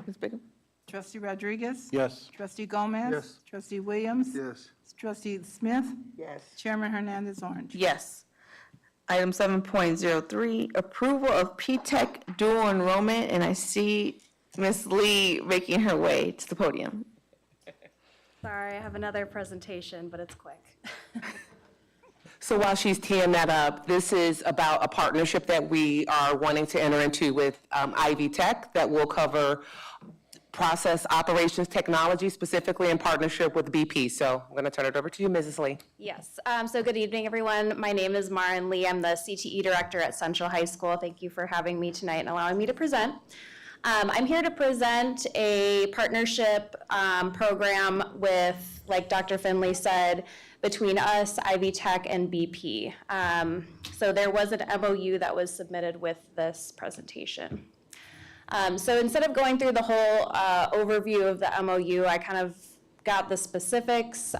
Ms. Bigum? Trustee Rodriguez? Yes. Trustee Gomez? Yes. Trustee Williams? Yes. Trustee Smith? Yes. Chairman Hernandez on. Yes. Item 7.03, approval of P-TECH dual enrollment, and I see Ms. Lee making her way to the podium. Sorry, I have another presentation, but it's quick. So while she's teeing that up, this is about a partnership that we are wanting to enter into with Ivy Tech that will cover process operations technology, specifically in partnership with BP. So I'm going to turn it over to you, Mrs. Lee. Yes, so good evening, everyone. My name is Marin Lee. I'm the CTE Director at Central High School. Thank you for having me tonight and allowing me to present. I'm here to present a partnership program with, like Dr. Finley said, between us, Ivy Tech, and BP. So there was an MOU that was submitted with this presentation. So instead of going through the whole overview of the MOU, I kind of got the specifics.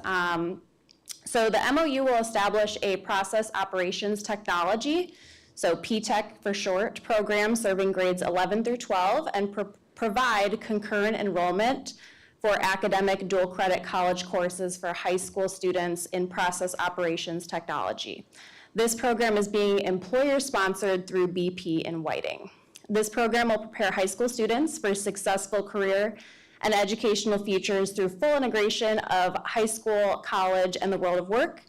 So the MOU will establish a process operations technology, so P-TECH for short, program serving grades 11 through 12, and provide concurrent enrollment for academic dual credit college courses for high school students in process operations technology. This program is being employer-sponsored through BP in Whiting. This program will prepare high school students for successful career and educational futures through full integration of high school, college, and the world of work,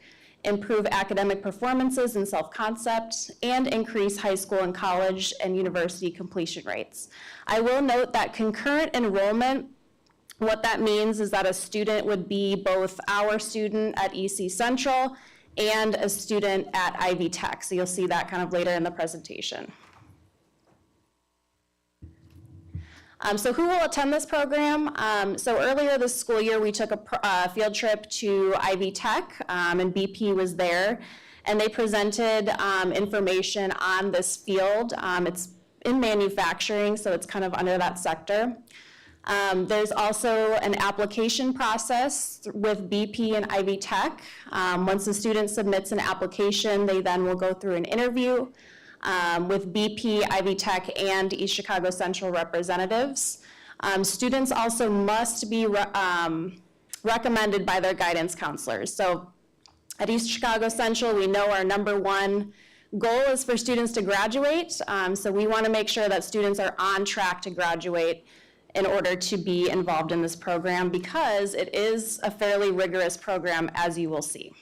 improve academic performances and self-concept, and increase high school and college and university completion rates. I will note that concurrent enrollment What that means is that a student would be both our student at EC Central and a student at Ivy Tech. So you'll see that kind of later in the presentation. So who will attend this program? So earlier this school year, we took a field trip to Ivy Tech, and BP was there, and they presented information on this field. It's in manufacturing, so it's kind of under that sector. There's also an application process with BP and Ivy Tech. Once the student submits an application, they then will go through an interview with BP, Ivy Tech, and East Chicago Central representatives. Students also must be recommended by their guidance counselors. So at East Chicago Central, we know our #1 goal is for students to graduate. So we want to make sure that students are on track to graduate in order to be involved in this program, because it is a fairly rigorous program, as you will see.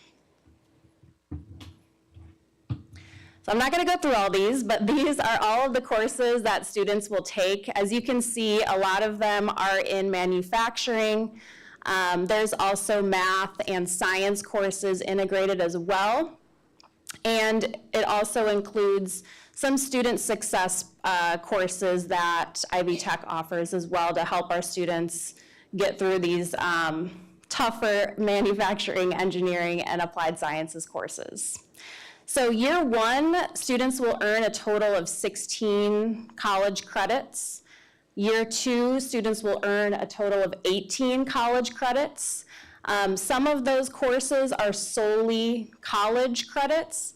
So I'm not going to go through all these, but these are all of the courses that students will take. As you can see, a lot of them are in manufacturing. There's also math and science courses integrated as well. And it also includes some student success courses that Ivy Tech offers as well to help our students get through these tougher manufacturing, engineering, and applied sciences courses. So year 1, students will earn a total of 16 college credits. Year 2, students will earn a total of 18 college credits. Some of those courses are solely college credits.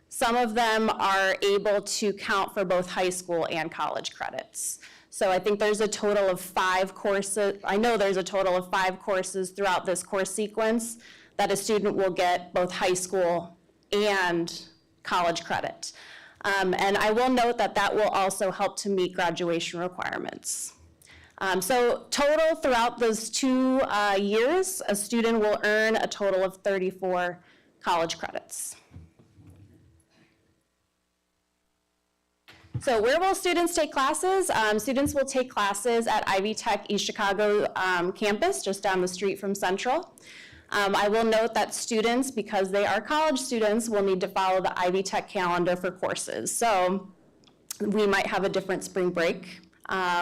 Some of them are able to count for both high school and college credits. So I think there's a total of 5 courses. I know there's a total of 5 courses throughout this course sequence that a student will get both high school and college credit. And I will note that that will also help to meet graduation requirements. So total throughout those 2 years, a student will earn a total of 34 college credits. So where will students take classes? Students will take classes at Ivy Tech East Chicago campus, just down the street from Central. I will note that students, because they are college students, will need to follow the Ivy Tech calendar for courses. So we might have a different spring break.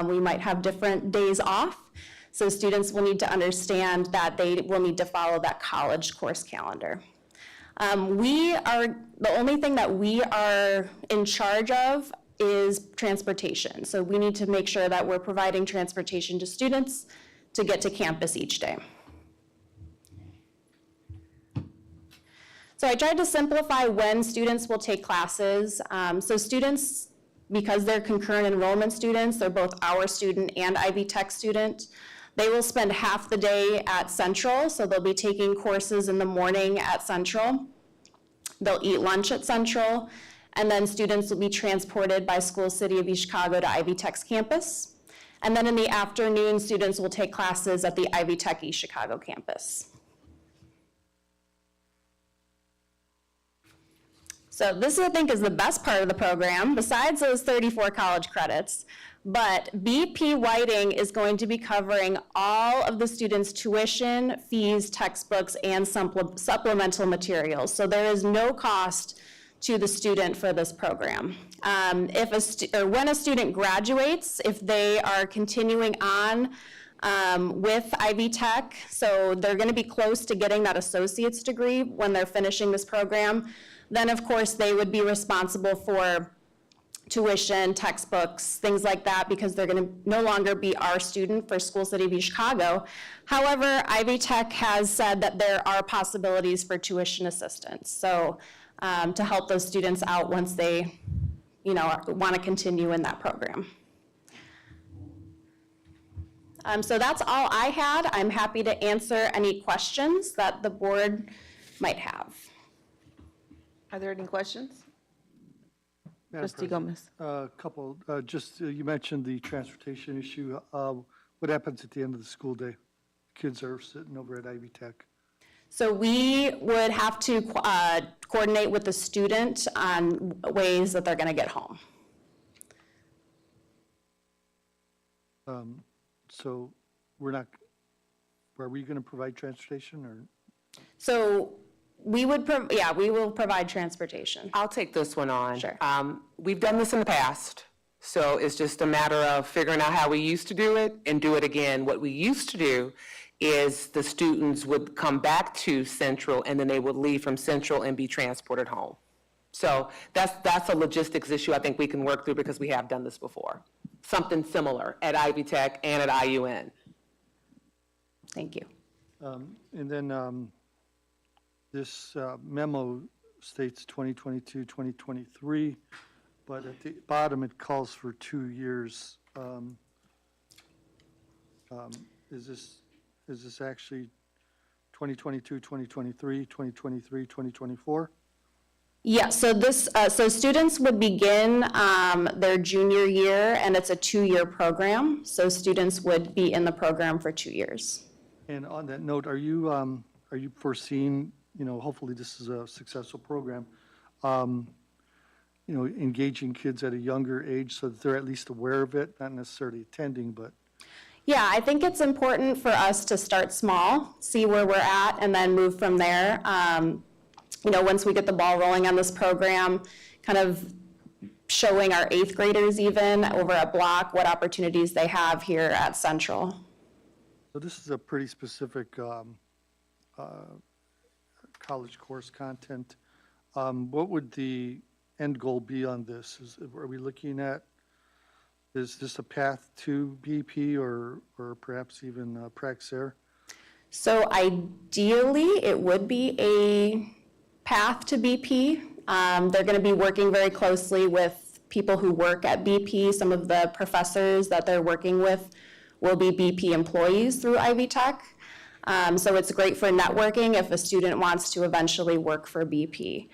We might have different days off. So students will need to understand that they will need to follow that college course calendar. The only thing that we are in charge of is transportation. So we need to make sure that we're providing transportation to students to get to campus each day. So I tried to simplify when students will take classes. So students, because they're concurrent enrollment students, they're both our student and Ivy Tech student, they will spend half the day at Central. So they'll be taking courses in the morning at Central. They'll eat lunch at Central, and then students will be transported by School City of East Chicago to Ivy Tech's campus. And then in the afternoon, students will take classes at the Ivy Tech East Chicago campus. So this, I think, is the best part of the program, besides those 34 college credits. But BP Whiting is going to be covering all of the students' tuition, fees, textbooks, and supplemental materials. So there is no cost to the student for this program. When a student graduates, if they are continuing on with Ivy Tech, so they're going to be close to getting that associate's degree when they're finishing this program, then of course they would be responsible for tuition, textbooks, things like that, because they're going to no longer be our student for School City of East Chicago. However, Ivy Tech has said that there are possibilities for tuition assistance, so to help those students out once they, want to continue in that program. So that's all I had. I'm happy to answer any questions that the board might have. Are there any questions? Madam Trustee President, Gomez. Couple, you mentioned the transportation issue. What happens at the end of the school day? Kids are sitting over at Ivy Tech. So we would have to coordinate with the student on ways that they're going to get home. So we're not, Are we going to provide transportation or? So we would, we will provide transportation. I'll take this one on. Sure. We've done this in the past, so it's just a matter of figuring out how we used to do it and do it again. What we used to do is the students would come back to Central, and then they would leave from Central and be transported home. So that's a logistics issue I think we can work through because we have done this before. Something similar at Ivy Tech and at IUN. Thank you. And then this memo states 2022, 2023, but at the bottom it calls for 2 years. Is this actually 2022, 2023, 2023, 2024? Yeah, so so students would begin their junior year, and it's a 2-year program. So students would be in the program for 2 years. And on that note, are you foreseeing, hopefully this is a successful program, engaging kids at a younger age so that they're at least aware of it, not necessarily attending, but? Yeah, I think it's important for us to start small, see where we're at, and then move from there. Once we get the ball rolling on this program, kind of showing our 8th graders even over a block what opportunities they have here at Central. So this is a pretty specific college course content. What would the end goal be on this? Are we looking at, is this a path to BP or perhaps even Praxair? So ideally, it would be a path to BP. They're going to be working very closely with people who work at BP. Some of the professors that they're working with will be BP employees through Ivy Tech. So it's great for networking if a student wants to eventually work for BP.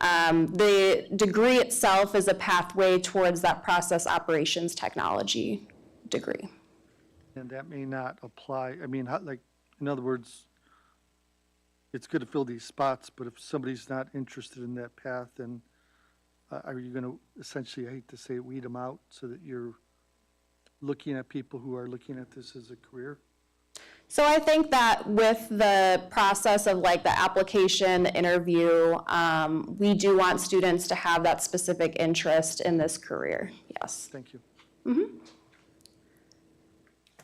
The degree itself is a pathway towards that process operations technology degree. And that may not apply, in other words, it's good to fill these spots, but if somebody's not interested in that path, then are you going to essentially, I hate to say it, weed them out so that you're looking at people who are looking at this as a career? So I think that with the process of the application, the interview, we do want students to have that specific interest in this career, yes. Thank you. Mm-hmm.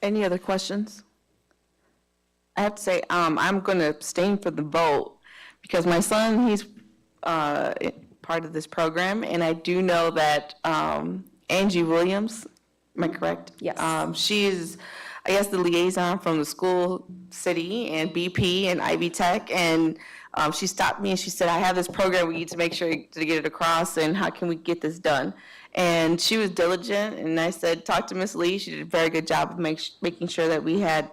Any other questions? I have to say, I'm going to abstain for the vote because my son, he's part of this program, and I do know that Angie Williams, am I correct? Yes. She is, I guess, the liaison from the school, city, and BP and Ivy Tech, and she stopped me and she said, I have this program, we need to make sure to get it across, and how can we get this done? And she was diligent, and I said, talk to Miss Lee. She did a very good job of making sure that we had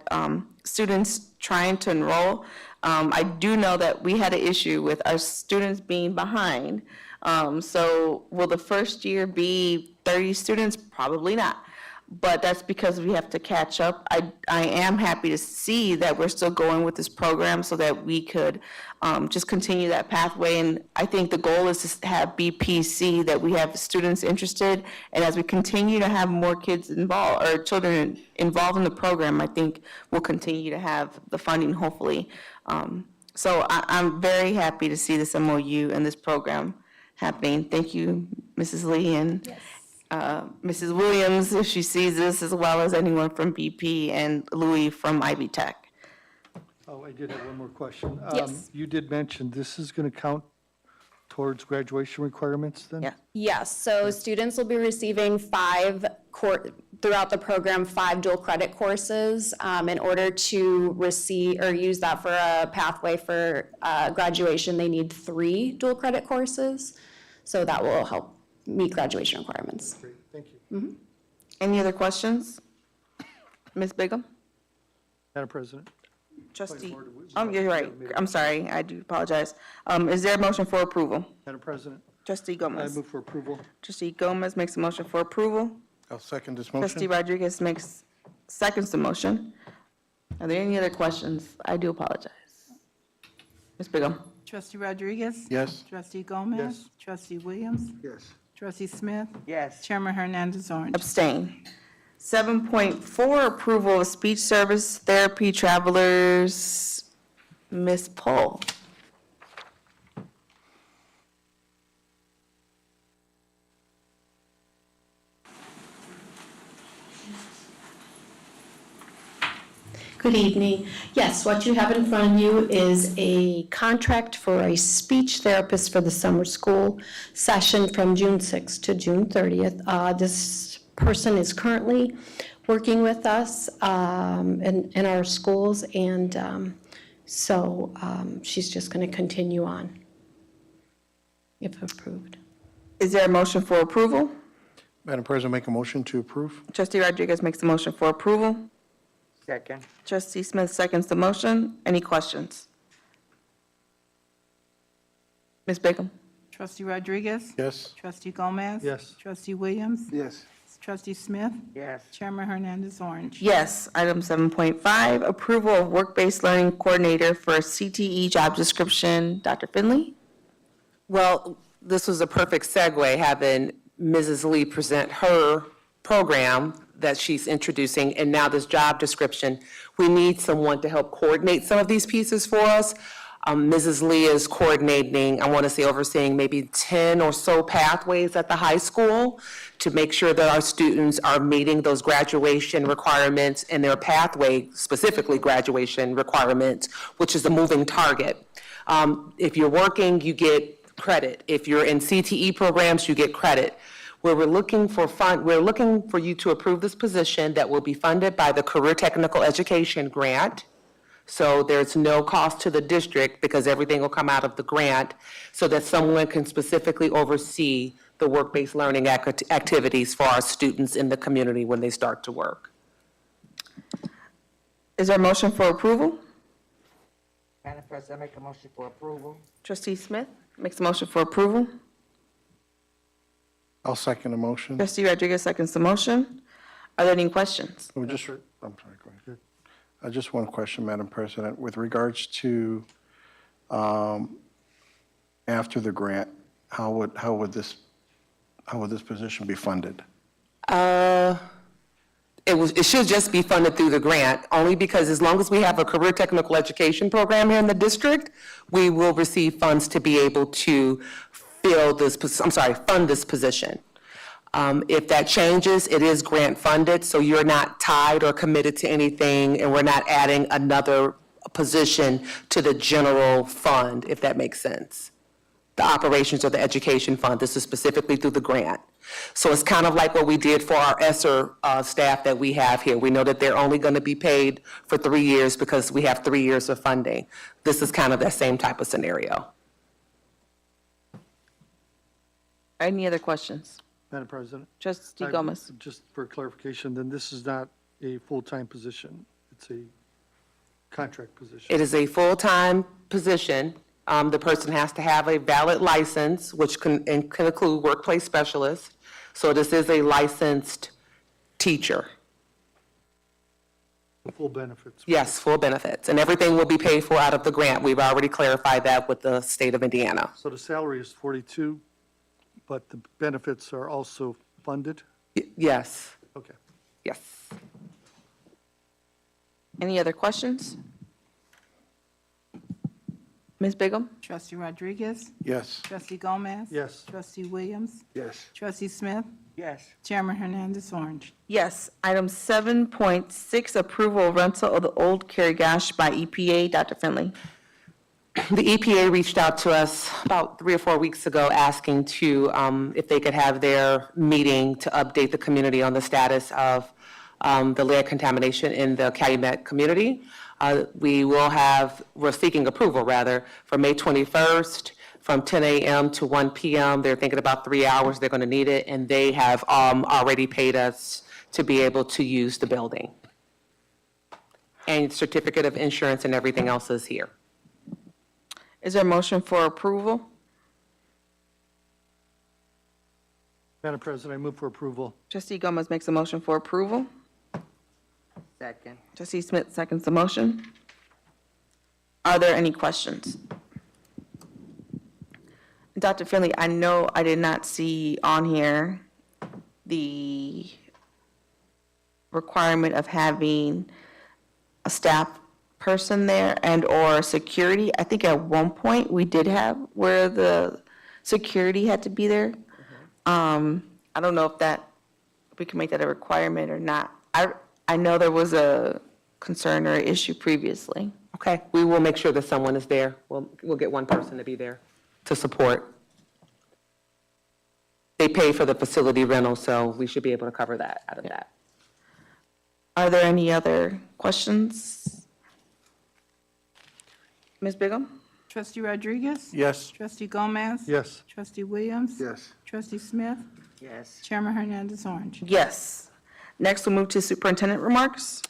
students trying to enroll. I do know that we had an issue with our students being behind. So will the first year be 30 students? Probably not. But that's because we have to catch up. I am happy to see that we're still going with this program so that we could just continue that pathway. And I think the goal is to have BPC, that we have students interested. And as we continue to have more kids involved, or children involved in the program, I think we'll continue to have the funding, hopefully. So I'm very happy to see this MOU and this program happening. Thank you, Mrs. Lee, and Yes. Mrs. Williams, if she sees this, as well as anyone from BP, and Louis from Ivy Tech. Oh, I did have one more question. Yes. You did mention this is going to count towards graduation requirements then? Yeah. Yes, so students will be receiving throughout the program, 5 dual credit courses. In order to receive or use that for a pathway for graduation, they need 3 dual credit courses. So that will help meet graduation requirements. Great, thank you. Any other questions? Ms. Bigham? Madam President? Trustee, you're right. I'm sorry, I do apologize. Is there a motion for approval? Madam President, Trustee I Gomez. move for approval. Trustee Gomez makes a motion for approval. I'll second this Trustee motion. Rodriguez seconds the motion. Are there any other questions? I do apologize. Ms. Bigham? Trustee Rodriguez? Yes. Trustee Gomez? Yes. Trustee Williams? Yes. Trustee Smith? Yes. Chairman Hernandez on. Abstain. 7.4, approval of speech service therapy travelers, Ms. Pohl. Good evening. Yes, what you have in front of you is a contract for a speech therapist for the summer school session from June 6th to June 30th. This person is currently working with us in our schools, and so she's just going to continue on, if approved. Is there a motion for approval? Madam President, make a motion to approve. Trustee Rodriguez makes a motion for approval. Second. Trustee Smith seconds the motion. Any questions? Ms. Bacon? Trustee Rodriguez? Yes. Trustee Gomez? Yes. Trustee Williams? Yes. Trustee Smith? Yes. Chairman Hernandez Orange. Yes. Item 7.5, approval of work-based learning coordinator for CTE job description. Dr. Finley? Well, this was a perfect segue, having Mrs. Lee present her program that she's introducing, and now this job description. We need someone to help coordinate some of these pieces for us. Mrs. Lee is coordinating, I want to say overseeing maybe 10 or so pathways at the high school to make sure that our students are meeting those graduation requirements and their pathway, specifically graduation requirements, which is a moving target. If you're working, you get credit. If you're in CTE programs, you get credit. Where we're looking for you to approve this position that will be funded by the Career Technical Education Grant. So there's no cost to the district because everything will come out of the grant, so that someone can specifically oversee the work-based learning activities for our students in the community when they start to work. Is there a motion for approval? Madam President, I make a motion for approval. Trustee Smith makes a motion for approval. I'll second the motion. Trustee Rodriguez seconds the motion. Are there any questions? I'm sorry, go ahead. Just one question, Madam President, with regards to after the grant, how would this position be funded? It should just be funded through the grant, only because as long as we have a career technical education program here in the district, we will receive funds to be able to fund this position. If that changes, it is grant funded, so you're not tied or committed to anything, and we're not adding another position to the general fund, if that makes sense. The operations of the education fund, this is specifically through the grant. So it's kind of like what we did for our ESSER staff that we have here. We know that they're only going to be paid for 3 years because we have 3 years of funding. This is kind of that same type of scenario. Any other questions? Madam President? Trustee Gomez? Just for clarification, then this is not a full-time position. It's a contract position. It is a full-time position. The person has to have a valid license, which can include workplace specialist. So this is a licensed teacher. Full benefits. Yes, full benefits. And everything will be paid for out of the grant. We've already clarified that with the state of Indiana. So the salary is 42, but the benefits are also funded? Yes, Okay. yes. Any other questions? Ms. Bigum? Trustee Rodriguez? Yes. Trustee Gomez? Yes. Trustee Williams? Yes. Trustee Smith? Yes. Chairman Hernandez Orange. Yes. Item 7.6, approval of rental of the old Kerry Gash by EPA. Dr. Finley? The EPA reached out to us about 3 or 4 weeks ago asking to, if they could have their meeting to update the community on the status of the lead contamination in the Calumet community. We're seeking approval, rather, for May 21st from 10 a.m. to 1 p.m. They're thinking about 3 hours. They're going to need it, and they have already paid us to be able to use the building. And certificate of insurance and everything else is here. Is there a motion for approval? Madam President, I move for approval. Trustee Gomez makes a motion for approval. Second. Trustee Smith seconds the motion. Are there any questions? Dr. Finley, I know I did not see on here the requirement of having a staff person there and/or security. I think at one point we did have where the security had to be there. I don't know if we can make that a requirement or not. I know there was a concern or issue previously. Okay, we will make sure that someone is there. We'll get one person to be there to support. They pay for the facility rental, so we should be able to cover that out of that. Are there any other questions? Ms. Bigum? Trustee Rodriguez? Yes. Trustee Gomez? Yes. Trustee Williams? Yes. Trustee Smith? Yes. Chairman Hernandez Orange. Yes. Next, we'll move to superintendent remarks.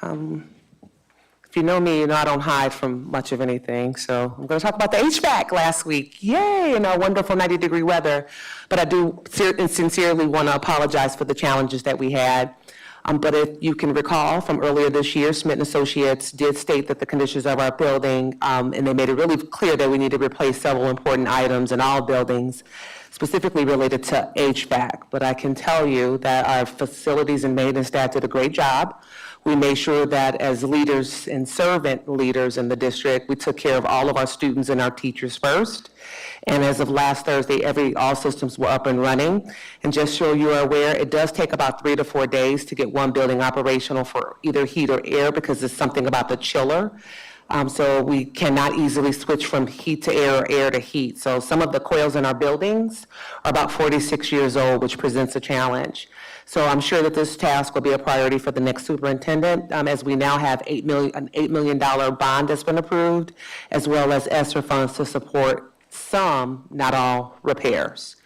If you know me, you know I don't hide from much of anything, so I'm going to talk about the HVAC last week. Yay, and our wonderful 90-degree weather. But I do sincerely want to apologize for the challenges that we had. But if you can recall from earlier this year, Smith & Associates did state that the conditions of our building, and they made it really clear that we need to replace several important items in all buildings, specifically related to HVAC. But I can tell you that our facilities and maintenance staff did a great job. We made sure that as leaders and servant leaders in the district, we took care of all of our students and our teachers first. And as of last Thursday, all systems were up and running. And just so you are aware, it does take about 3 to 4 days to get one building operational for either heat or air because it's something about the chiller. So we cannot easily switch from heat to air or air to heat. So some of the coils in our buildings are about 46 years old, which presents a challenge. So I'm sure that this task will be a priority for the next superintendent, as we now have an $8 million bond that's been approved, as well as ESSER funds to support some, not all, repairs.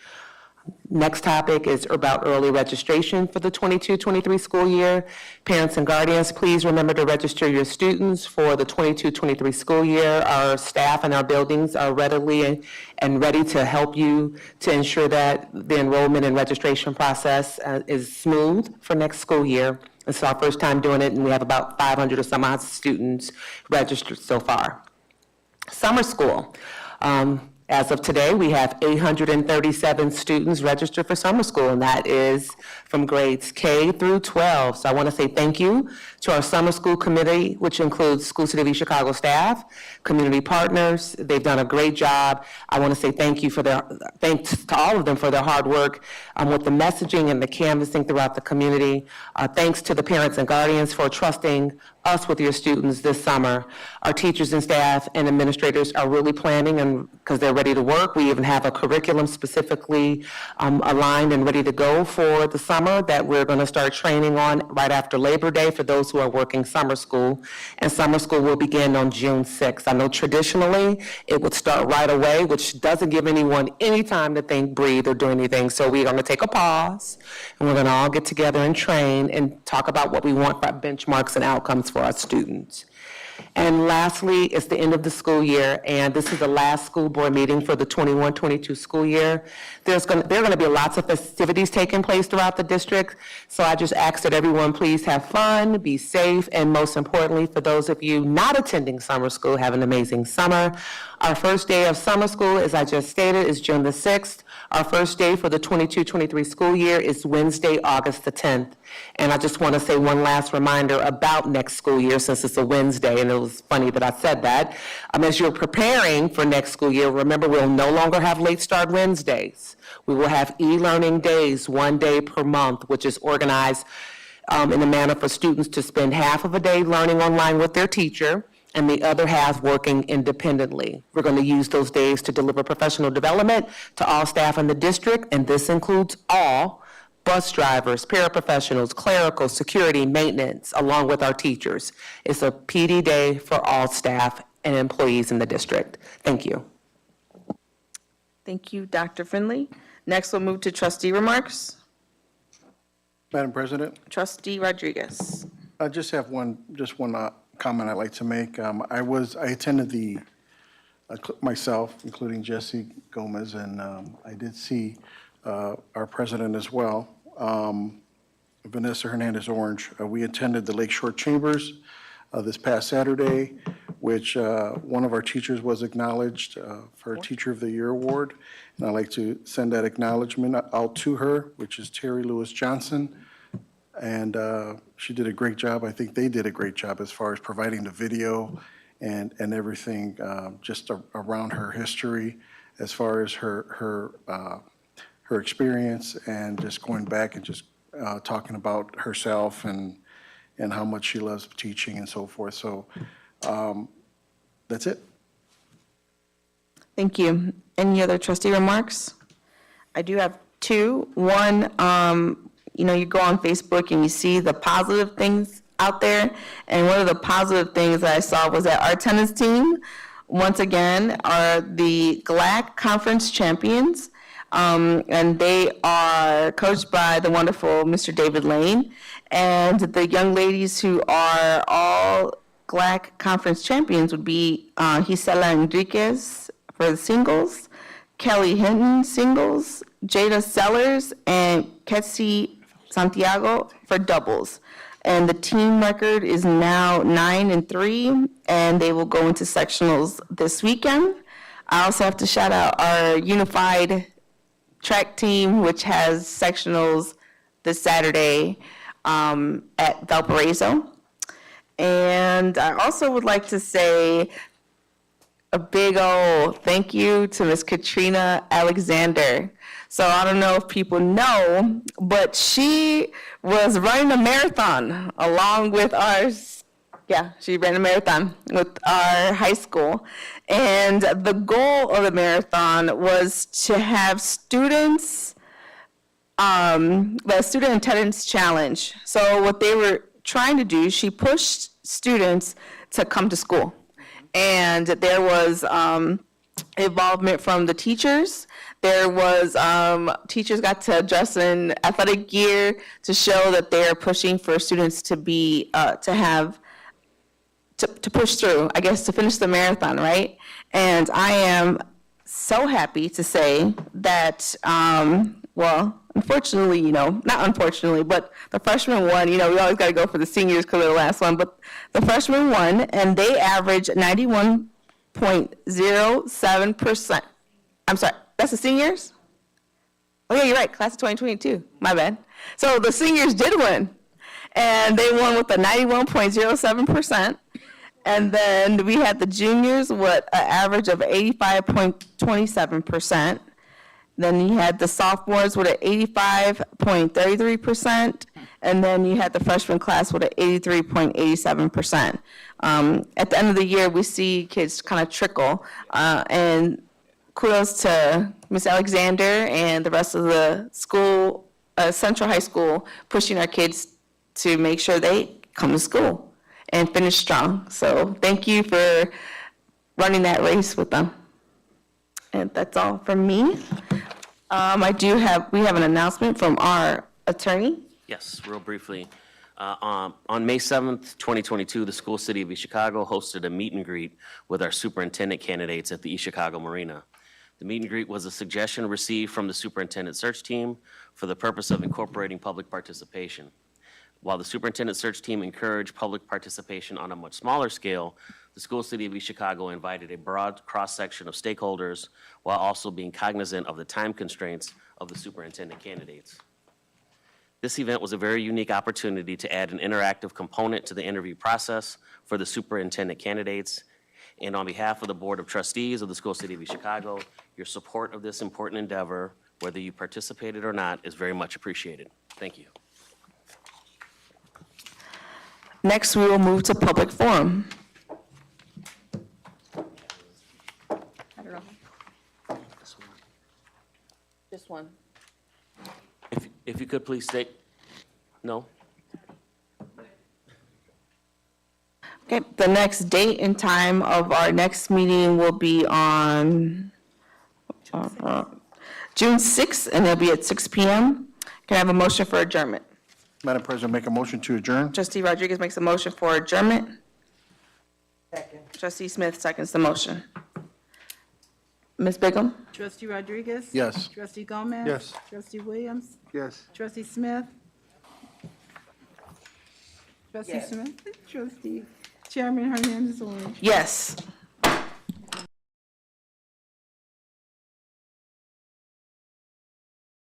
Next topic is about early registration for the 22-23 school year. Parents and guardians, please remember to register your students for the 22-23 school year. Our staff and our buildings are readily and ready to help you to ensure that the enrollment and registration process is smooth for next school year. It's our first time doing it, and we have about 500 or some odd students registered so far. Summer school. As of today, we have 837 students registered for summer school, and that is from grades K through 12. So I want to say thank you to our summer school committee, which includes School City of East Chicago staff, community partners. They've done a great job. I want to say thanks to all of them for their hard work with the messaging and the canvassing throughout the community. Thanks to the parents and guardians for trusting us with your students this summer. Our teachers and staff and administrators are really planning, and because they're ready to work. We even have a curriculum specifically aligned and ready to go for the summer that we're going to start training on right after Labor Day for those who are working summer school. And summer school will begin on June 6th. I know traditionally it would start right away, which doesn't give anyone any time to think, breathe, or do anything. So we're going to take a pause, and we're going to all get together and train and talk about what we want for benchmarks and outcomes for our students. And lastly, it's the end of the school year, and this is the last school board meeting for the 21-22 school year. There are going to be lots of festivities taking place throughout the district, so I just ask that everyone please have fun, be safe, and most importantly, for those of you not attending summer school, have an amazing summer. Our first day of summer school, as I just stated, is June the 6th. Our first day for the 22-23 school year is Wednesday, August the 10th. And I just want to say one last reminder about next school year, since it's a Wednesday, and it was funny that I said that. As you're preparing for next school year, remember we'll no longer have late start Wednesdays. We will have e-learning days, 1 day per month, which is organized in a manner for students to spend half of a day learning online with their teacher, and the other half working independently. We're going to use those days to deliver professional development to all staff in the district, and this includes all bus drivers, paraprofessionals, clerical, security, maintenance, along with our teachers. It's a PD day for all staff and employees in the district. Thank you. Thank you, Dr. Finley. Next, we'll move to trustee remarks. Madam President? Trustee Rodriguez. I just have one comment I'd like to make. I attended myself, including Jesse Gomez, and I did see our president as well, Vanessa Hernandez Orange. We attended the Lakeshore Chambers this past Saturday, which one of our teachers was acknowledged for a Teacher of the Year award. And I'd like to send that acknowledgement out to her, which is Terry Lewis Johnson. And she did a great job. I think they did a great job as far as providing the video and everything just around her history, as far as her experience, and just going back and just talking about herself and how much she loves teaching and so forth. So that's it. Thank you. Any other trustee remarks? I do have two. One, you go on Facebook and you see the positive things out there. And one of the positive things that I saw was that our tennis team, once again, are the GLAC Conference champions. And they are coached by the wonderful Mr. David Lane. And the young ladies who are all GLAC Conference champions would be Gisela Enriquez for the singles, Kelly Hinton singles, Jada Sellers, and Ketsi Santiago for doubles. And the team record is now 9-3, and they will go into sectionals this weekend. I also have to shout out our unified track team, which has sectionals this Saturday at Valparaiso. And I also would like to say a big old thank you to Miss Katrina Alexander. So I don't know if people know, but she was running a marathon along with she ran a marathon with our high school. And the goal of the marathon was to have students, the student attendance challenge. So what they were trying to do, she pushed students to come to school. And there was involvement from the teachers. There was, teachers got to dress in athletic gear to show that they're pushing for students to be, to push through, I guess, to finish the marathon, right? And I am so happy to say that, unfortunately, not unfortunately, but the freshmen won. We always got to go for the seniors because they're the last one, but the freshmen won, and they averaged 91.07%. I'm sorry, that's the seniors? Oh, yeah, you're right, class of 2022, my bad. So the seniors did win, and they won with a 91.07%. And then we had the juniors with an average of 85.27%. Then you had the sophomores with an 85.33%, and then you had the freshman class with an 83.87%. At the end of the year, we see kids kind of trickle, and kudos to Ms. Alexander and the rest of the school, Central High School, pushing our kids to make sure they come to school and finish strong. So thank you for running that race with them. And that's all from me. We have an announcement from our attorney. Yes, real briefly. On May 7th, 2022, the School City of East Chicago hosted a meet and greet with our superintendent candidates at the East Chicago Marina. The meet and greet was a suggestion received from the superintendent search team for the purpose of incorporating public participation. While the superintendent search team encouraged public participation on a much smaller scale, the School City of East Chicago invited a broad cross-section of stakeholders while also being cognizant of the time constraints of the superintendent candidates. This event was a very unique opportunity to add an interactive component to the interview process for the superintendent candidates. And on behalf of the Board of Trustees of the School City of East Chicago, your support of this important endeavor, whether you participated or not, is very much appreciated. Thank you. Next, we will move to public forum. I don't know. Just one. If you could please state, no? Okay, the next date and time of our next meeting will be on June 6th, and it'll be at 6 p.m. Can I have a motion for adjournment? Madam President, make a motion to adjourn. Trustee Rodriguez makes a motion for adjournment. Second. Trustee Smith seconds the motion. Ms. Bigum? Trustee Rodriguez? Yes. Trustee Gomez? Yes. Trustee Williams? Yes. Trustee Smith? Trustee Smith? Trustee Chairman Hernandez-On. Yes.